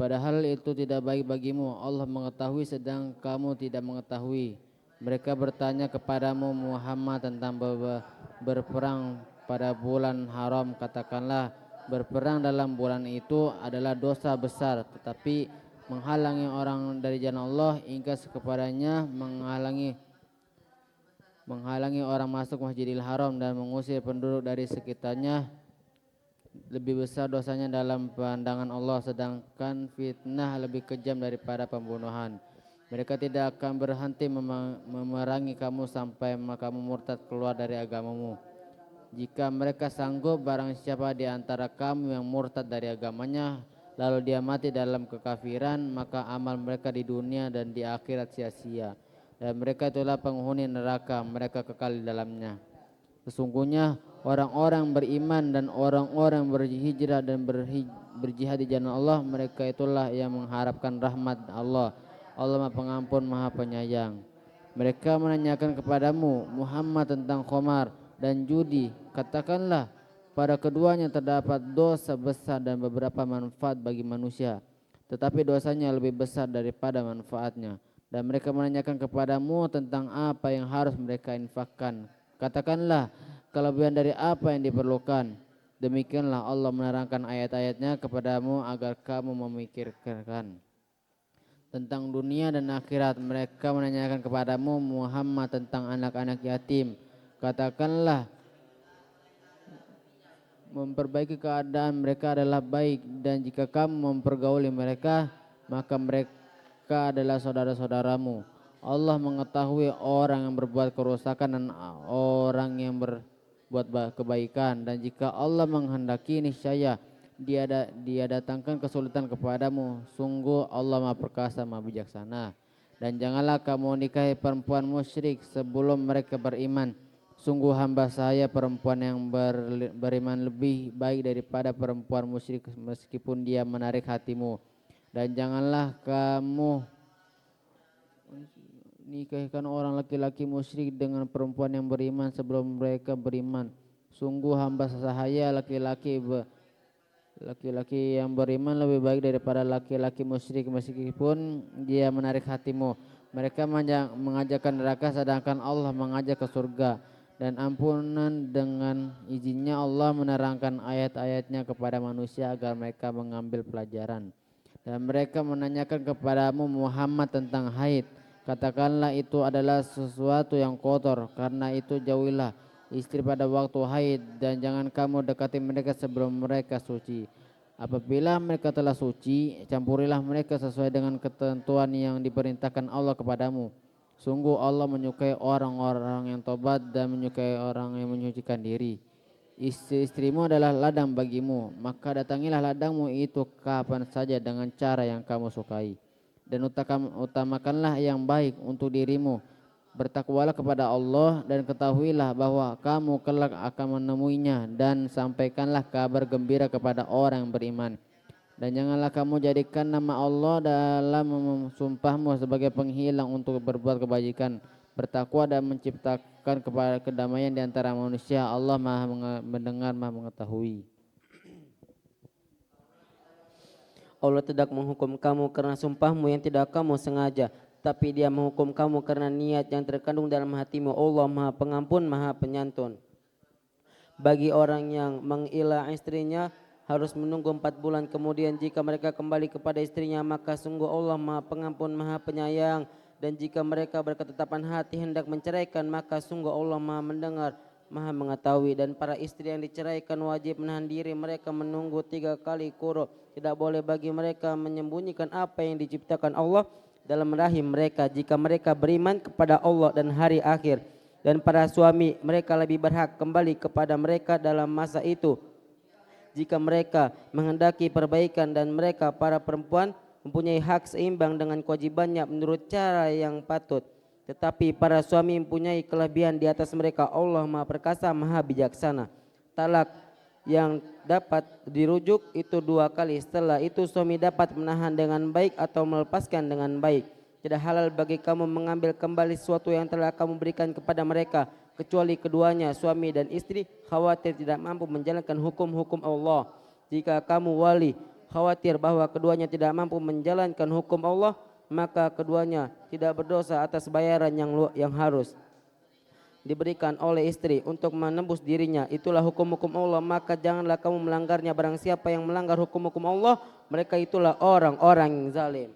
padahal itu tidak baik bagimu. Allah mengetahui sedang kamu tidak mengetahui. Mereka bertanya kepadamu Muhammad tentang berperang pada bulan haram. Katakanlah, berperang dalam bulan itu adalah dosa besar, tetapi menghalangi orang dari jalan Allah ingkar kepadanya, menghalangi orang masuk Masjidil Haram dan mengusir penduduk dari sekitarnya lebih besar dosanya dalam pandangan Allah, sedangkan fitnah lebih kejam daripada pembunuhan. Mereka tidak akan berhenti memerangi kamu sampai kamu murtad keluar dari agamamu. Jika mereka sanggup, barang siapa di antara kamu yang murtad dari agamanya lalu dia mati dalam kekafiran, maka amal mereka di dunia dan di akhirat sia-sia, dan mereka itulah penghuni neraka, mereka kekal di dalamnya. Sesungguhnya orang-orang beriman dan orang-orang berhijrah dan berjihad di jalan Allah, mereka itulah yang mengharapkan rahmat Allah. Allah Maha Pengampun, Maha Penyayang. Mereka menanyakan kepadamu Muhammad tentang khamar dan judi. Katakanlah, pada keduanya terdapat dosa besar dan beberapa manfaat bagi manusia, tetapi dosanya lebih besar daripada manfaatnya. Dan mereka menanyakan kepadamu tentang apa yang harus mereka infakkan. Katakanlah, kelebihan dari apa yang diperlukan. Demikianlah Allah menerangkan ayat-ayatnya kepadamu agar kamu memikirkan tentang dunia dan akhirat. Mereka menanyakan kepadamu Muhammad tentang anak-anak yatim. Katakanlah, memperbaiki keadaan mereka adalah baik, dan jika kamu mempergauli mereka, maka mereka adalah saudara-saudaramu. Allah mengetahui orang yang berbuat kerusakan dan orang yang berbuat kebaikan, dan jika Allah menghendaki, niscaya dia datangkan kesulitan kepadamu. Sungguh Allah Maha Perkasa, Maha Bijaksana. Dan janganlah kamu nikahi perempuan musyrik sebelum mereka beriman. Sungguh hamba saya perempuan yang beriman lebih baik daripada perempuan musyrik meskipun dia menarik hatimu. Dan janganlah kamu nikahkan orang laki-laki musyrik dengan perempuan yang beriman sebelum mereka beriman. Sungguh hamba saya laki-laki yang beriman lebih baik daripada laki-laki musyrik meskipun dia menarik hatimu. Mereka mengajakkan neraka sedangkan Allah mengajak ke surga. Dan ampunan dengan izinnya Allah menerangkan ayat-ayatnya kepada manusia agar mereka mengambil pelajaran. Dan mereka menanyakan kepadamu Muhammad tentang haid. Katakanlah, itu adalah sesuatu yang kotor, karena itu jauhilah istri pada waktu haid, dan jangan kamu dekati mereka sebelum mereka suci. Apabila mereka telah suci, campurilah mereka sesuai dengan ketentuan yang diperintahkan Allah kepadamu. Sungguh Allah menyukai orang-orang yang tobat dan menyukai orang yang menyucikan diri. Istri-istrimu adalah ladang bagimu, maka datangilah ladangmu itu kapan saja dengan cara yang kamu sukai. Dan utamakanlah yang baik untuk dirimu. Bertakwalah kepada Allah dan ketahuilah bahwa kamu kelak akan menemuinya, dan sampaikanlah kabar gembira kepada orang yang beriman. Dan janganlah kamu jadikan nama Allah dalam sumpahmu sebagai penghilang untuk berbuat kebajikan. Bertakwa dan menciptakan kepada kedamaian di antara manusia. Allah Maha mendengar, Maha mengetahui. Allah tidak menghukum kamu karena sumpahmu yang tidak kamu sengaja, tapi Dia menghukum kamu karena niat yang terkandung dalam hatimu. Allah Maha Pengampun, Maha Penyantun. Bagi orang yang mengilah istrinya harus menunggu 4 bulan, kemudian jika mereka kembali kepada istrinya maka sungguh Allah Maha Pengampun, Maha Penyayang. Dan jika mereka berketetapan hati hendak menceraikan maka sungguh Allah Maha Mendengar, Maha Mengetahui. Dan para istri yang diceraikan wajib menahan diri mereka menunggu 3 kali quru. Tidak boleh bagi mereka menyembunyikan apa yang diciptakan Allah dalam rahim mereka jika mereka beriman kepada Allah dan hari akhir. Dan para suami mereka lebih berhak kembali kepada mereka dalam masa itu jika mereka menghendaki perbaikan, dan mereka para perempuan mempunyai hak seimbang dengan kewajibannya menurut cara yang patut. Tetapi para suami mempunyai kelebihan di atas mereka. Allah Maha Perkasa, Maha Bijaksana. Talak yang dapat dirujuk itu 2 kali. Setelah itu suami dapat menahan dengan baik atau melepaskan dengan baik. Tidak halal bagi kamu mengambil kembali sesuatu yang telah kamu berikan kepada mereka, kecuali keduanya, suami dan istri, khawatir tidak mampu menjalankan hukum-hukum Allah. Jika kamu wali khawatir bahwa keduanya tidak mampu menjalankan hukum Allah, maka keduanya tidak berdosa atas bayaran yang harus diberikan oleh istri untuk menembus dirinya. Itulah hukum-hukum Allah, maka janganlah kamu melanggarnya. Barang siapa yang melanggar hukum-hukum Allah, mereka itulah orang-orang yang zalim.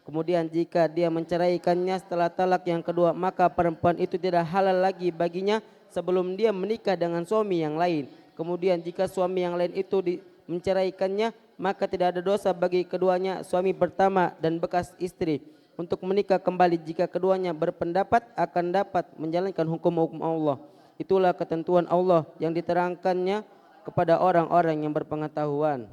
Kemudian jika dia menceraikannya setelah talak yang kedua, maka perempuan itu tidak halal lagi baginya sebelum dia menikah dengan suami yang lain. Kemudian jika suami yang lain itu menceraikannya, maka tidak ada dosa bagi keduanya, suami pertama dan bekas istri, untuk menikah kembali jika keduanya berpendapat akan dapat menjalankan hukum-hukum Allah. Itulah ketentuan Allah yang diterangkannya kepada orang-orang yang berpengetahuan.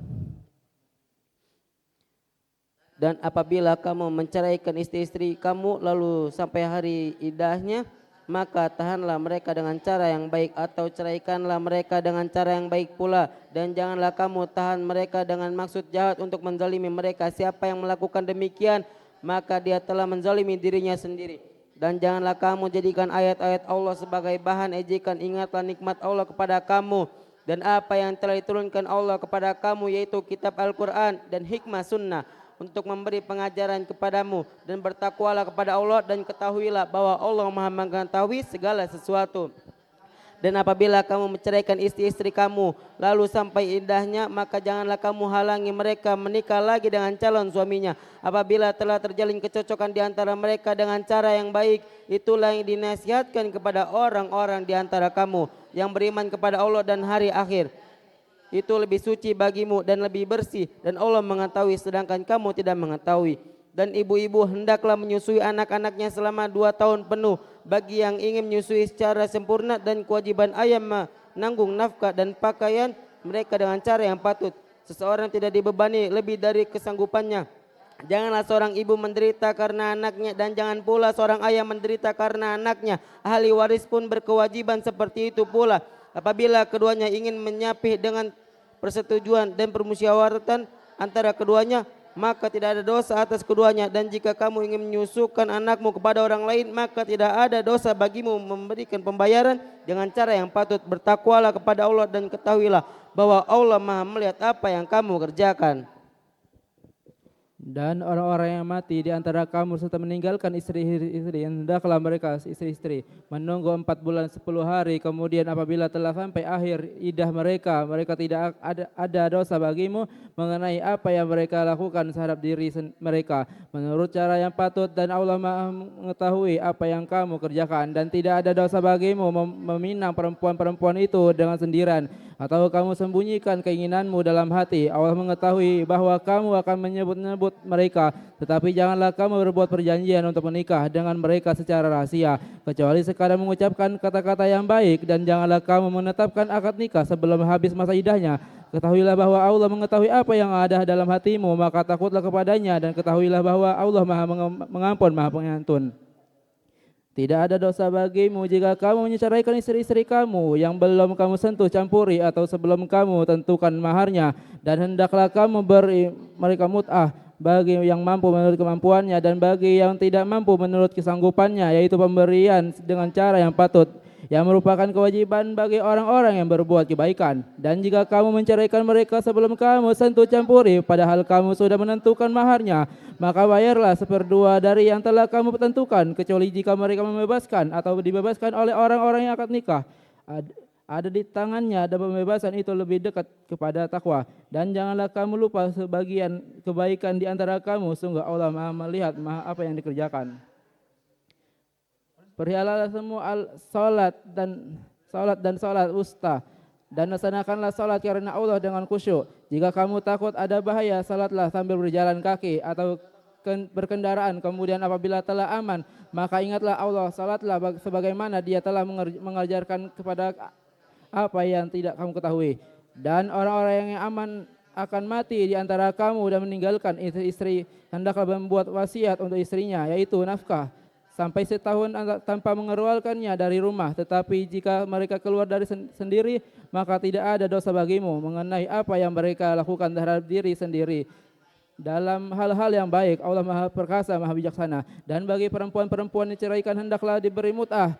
Dan apabila kamu menceraikan istri-istri kamu lalu sampai hari iddahnya, maka tahanlah mereka dengan cara yang baik atau ceraikanlah mereka dengan cara yang baik pula. Dan janganlah kamu tahan mereka dengan maksud jahat untuk menzalimi mereka. Siapa yang melakukan demikian, maka dia telah menzalimi dirinya sendiri. Dan janganlah kamu jadikan ayat-ayat Allah sebagai bahan ejekan. Ingatlah nikmat Allah kepada kamu dan apa yang telah diturunkan Allah kepada kamu, yaitu kitab Al-Quran dan hikmah sunnah, untuk memberi pengajaran kepadamu. Dan bertakwalah kepada Allah dan ketahuilah bahwa Allah Maha mengetahui segala sesuatu. Dan apabila kamu menceraikan istri-istri kamu lalu sampai iddahnya, maka janganlah kamu halangi mereka menikah lagi dengan calon suaminya apabila telah terjalin kecocokan di antara mereka dengan cara yang baik. Itulah yang dinasihatkan kepada orang-orang di antara kamu yang beriman kepada Allah dan hari akhir. Itu lebih suci bagimu dan lebih bersih, dan Allah mengetahui sedangkan kamu tidak mengetahui. Dan ibu-ibu hendaklah menyusui anak-anaknya selama 2 tahun penuh bagi yang ingin menyusui secara sempurna, dan kewajiban ayah menanggung nafkah dan pakaian mereka dengan cara yang patut. Seseorang tidak dibebani lebih dari kesanggupannya. Janganlah seorang ibu menderita karena anaknya, dan jangan pula seorang ayah menderita karena anaknya. Ahli waris pun berkewajiban seperti itu pula. Apabila keduanya ingin menyapih dengan persetujuan dan permusyawaratan antara keduanya, maka tidak ada dosa atas keduanya. Dan jika kamu ingin menyusukan anakmu kepada orang lain, maka tidak ada dosa bagimu memberikan pembayaran dengan cara yang patut. Bertakwalah kepada Allah dan ketahuilah bahwa Allah Maha melihat apa yang kamu kerjakan. Dan orang-orang yang mati di antara kamu serta meninggalkan istri-istri, hendaklah mereka istri-istri menunggu 4 bulan 10 hari. Kemudian apabila telah sampai akhir iddah mereka, mereka tidak ada dosa bagimu mengenai apa yang mereka lakukan terhadap diri mereka menurut cara yang patut. Dan Allah Maha mengetahui apa yang kamu kerjakan. Dan tidak ada dosa bagimu meminang perempuan-perempuan itu dengan sendirian, atau kamu sembunyikan keinginanmu dalam hati. Allah mengetahui bahwa kamu akan menyebut-nyebut mereka, tetapi janganlah kamu berbuat perjanjian untuk menikah dengan mereka secara rahasia, kecuali sekadar mengucapkan kata-kata yang baik. Dan janganlah kamu menetapkan akad nikah sebelum habis masa iddahnya. Ketahuilah bahwa Allah mengetahui apa yang ada dalam hatimu, maka takutlah kepadanya, dan ketahuilah bahwa Allah Maha mengampun, Maha Penyantun. Tidak ada dosa bagimu jika kamu menceraikan istri-istri kamu yang belum kamu sentuh campuri atau sebelum kamu tentukan maharnya, dan hendaklah kamu beri mereka mut'ah bagi yang mampu menurut kemampuannya dan bagi yang tidak mampu menurut kesanggupannya, yaitu pemberian dengan cara yang patut, yang merupakan kewajiban bagi orang-orang yang berbuat kebaikan. Dan jika kamu menceraikan mereka sebelum kamu sentuh campuri, padahal kamu sudah menentukan maharnya, maka bayarlah 1/2 dari yang telah kamu tentukan, kecuali jika mereka membebaskan atau dibebaskan oleh orang-orang yang akad nikah ada di tangannya, dan pembebasan itu lebih dekat kepada takwa. Dan janganlah kamu lupa sebagian kebaikan di antara kamu, sungguh Allah Maha melihat apa yang dikerjakan. Perhialalah semua salat dan salat wusta, dan laksanakanlah salat karena Allah dengan khusyuk. Jika kamu takut ada bahaya, salatlah sambil berjalan kaki atau berkendaraan. Kemudian apabila telah aman, maka ingatlah Allah, salatlah sebagaimana Dia telah mengajarkan kepada apa yang tidak kamu ketahui. Dan orang-orang yang aman akan mati di antara kamu dan meninggalkan istri-istri, hendaklah membuat wasiat untuk istrinya, yaitu nafkah, sampai setahun tanpa mengeluarkannya dari rumah. Tetapi jika mereka keluar dari sendiri, maka tidak ada dosa bagimu mengenai apa yang mereka lakukan terhadap diri sendiri dalam hal-hal yang baik. Allah Maha Perkasa, Maha Bijaksana. Dan bagi perempuan-perempuan diceraikan, hendaklah diberi mut'ah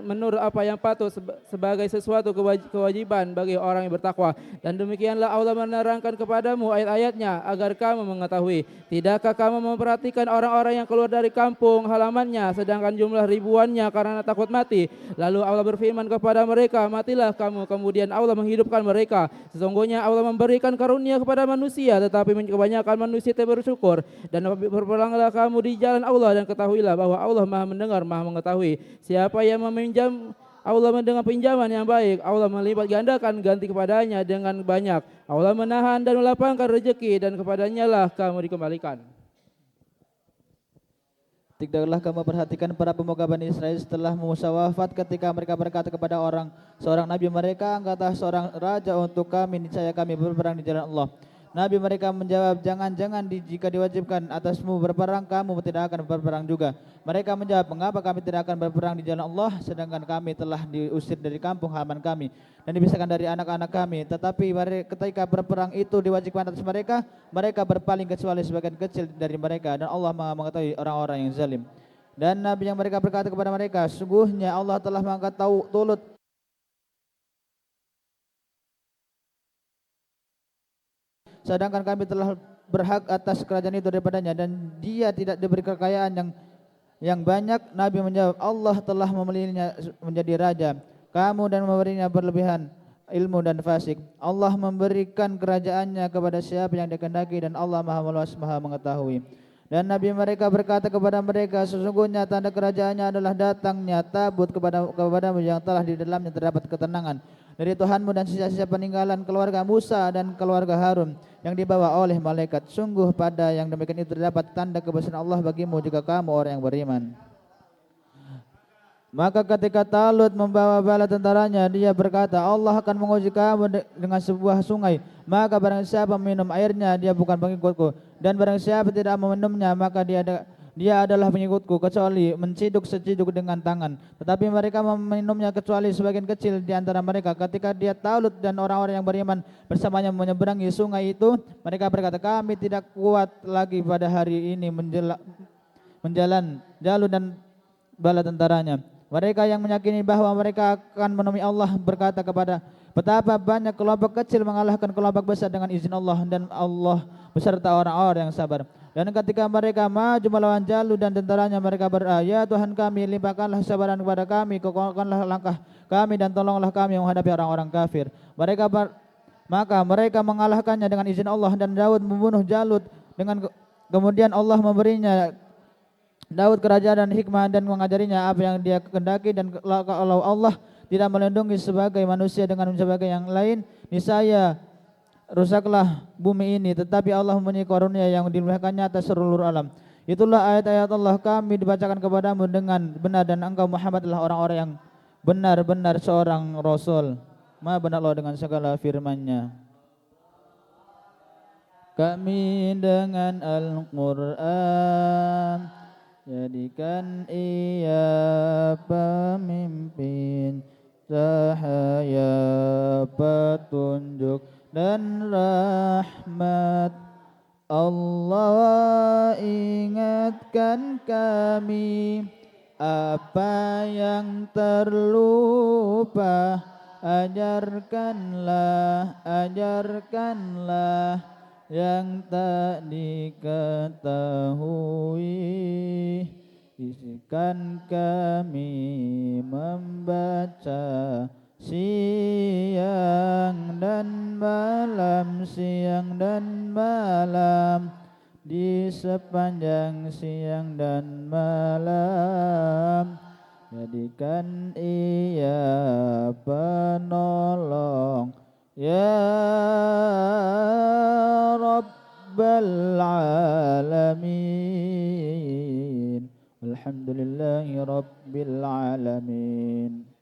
menurut apa yang patut sebagai sesuatu kewajiban bagi orang yang bertakwa. Dan demikianlah Allah menerangkan kepadamu ayat-ayatnya agar kamu mengetahui. Tidakkah kamu memperhatikan orang-orang yang keluar dari kampung halamannya sedangkan jumlah ribuannya karena takut mati? Lalu Allah berfirman kepada mereka, matilah kamu, kemudian Allah menghidupkan mereka. Sesungguhnya Allah memberikan karunia kepada manusia, tetapi kebanyakan manusia tidak bersyukur. Dan berperanglah kamu di jalan Allah, dan ketahuilah bahwa Allah Maha mendengar, Maha mengetahui. Siapa yang meminjam Allah mendengar pinjaman yang baik, Allah melipat gandakan ganti kepadanya dengan banyak. Allah menahan dan melapangkan rezeki, dan kepadanya lah kamu dikembalikan. Tidaklah kamu perhatikan para pemuka Bani Israel setelah Musa wafat, ketika mereka berkata kepada seorang nabi mereka, angkatlah seorang raja untuk kami, niscaya kami berperang di jalan Allah. Nabi mereka menjawab, jangan-jangan jika diwajibkan atasmu berperang, kamu tidak akan berperang juga. Mereka menjawab, mengapa kami tidak akan berperang di jalan Allah, sedangkan kami telah diusir dari kampung halaman kami dan dipisahkan dari anak-anak kami. Tetapi ketika berperang itu diwajibkan atas mereka, mereka berpaling kecuali sebagian kecil dari mereka, dan Allah Maha mengetahui orang-orang yang zalim. Dan Nabi yang mereka berkata kepada mereka, sungguhnya Allah telah mengangkat Talut sedangkan kami telah berhak atas kerajaan itu daripadanya, dan dia tidak diberi kekayaan yang banyak. Nabi menjawab, Allah telah memilihnya menjadi raja kamu dan memberinya berlebihan ilmu dan fasik. Allah memberikan kerajaannya kepada siapa yang dikehendaki, dan Allah Maha Meluas, Maha mengetahui. Dan Nabi mereka berkata kepada mereka, sesungguhnya tanda kerajaannya adalah datangnya tabut kepadamu yang telah di dalamnya terdapat ketenangan dari Tuhanmu, dan sisa-sisa peninggalan keluarga Musa dan keluarga Harun yang dibawa oleh malaikat. Sungguh pada yang demikian itu terdapat tanda kebesaran Allah bagimu jika kamu orang yang beriman. Maka ketika Talut membawa bala tentaranya, dia berkata, Allah akan menguji kamu dengan sebuah sungai, maka barang siapa minum airnya, dia bukan pengikutku, dan barang siapa tidak meminumnya, maka dia adalah pengikutku, kecuali menciduk seciduk dengan tangan. Tetapi mereka meminumnya kecuali sebagian kecil di antara mereka. Ketika dia Talut dan orang-orang yang beriman bersamanya menyeberangi sungai itu, mereka berkata, kami tidak kuat lagi pada hari ini menjalan Jalut dan bala tentaranya. Mereka yang meyakini bahwa mereka akan menemui Allah berkata kepada, betapa banyak kelompok kecil mengalahkan kelompok besar dengan izin Allah, dan Allah beserta orang-orang yang sabar. Dan ketika mereka maju melawan Jalut dan tentaranya, mereka berdoa, ya Tuhan kami, limpahkanlah kesabaran kepada kami, kokohkanlah langkah kami, dan tolonglah kami menghadapi orang-orang kafir. Maka mereka mengalahkannya dengan izin Allah, dan Daud membunuh Jalut kemudian Allah memberinya Daud kerajaan dan hikmah, dan mengajarinya apa yang dia kehendaki. Dan kalau Allah tidak melindungi sebagai manusia dengan sebagai yang lain, niscaya rusaklah bumi ini. Tetapi Allah mempunyai karunia yang dilimpahkannya atas seluruh alam. Itulah ayat-ayat Allah kami dibacakan kepadamu dengan benar, dan engkau Muhammad adalah orang-orang yang benar-benar seorang Rasul. Maha benar Allah dengan segala firman-Nya. Kami dengan Al-Quran Jadikan ia pemimpin, cahaya petunjuk dan rahmat. Allah, ingatkan kami apa yang terlupa, ajarkanlah yang tak diketahui. Bisikan kami membaca siang dan malam, di sepanjang siang dan malam. Jadikan ia penolong, ya Rabbal Alamin. Alhamdulillahi Rabbil Alamin.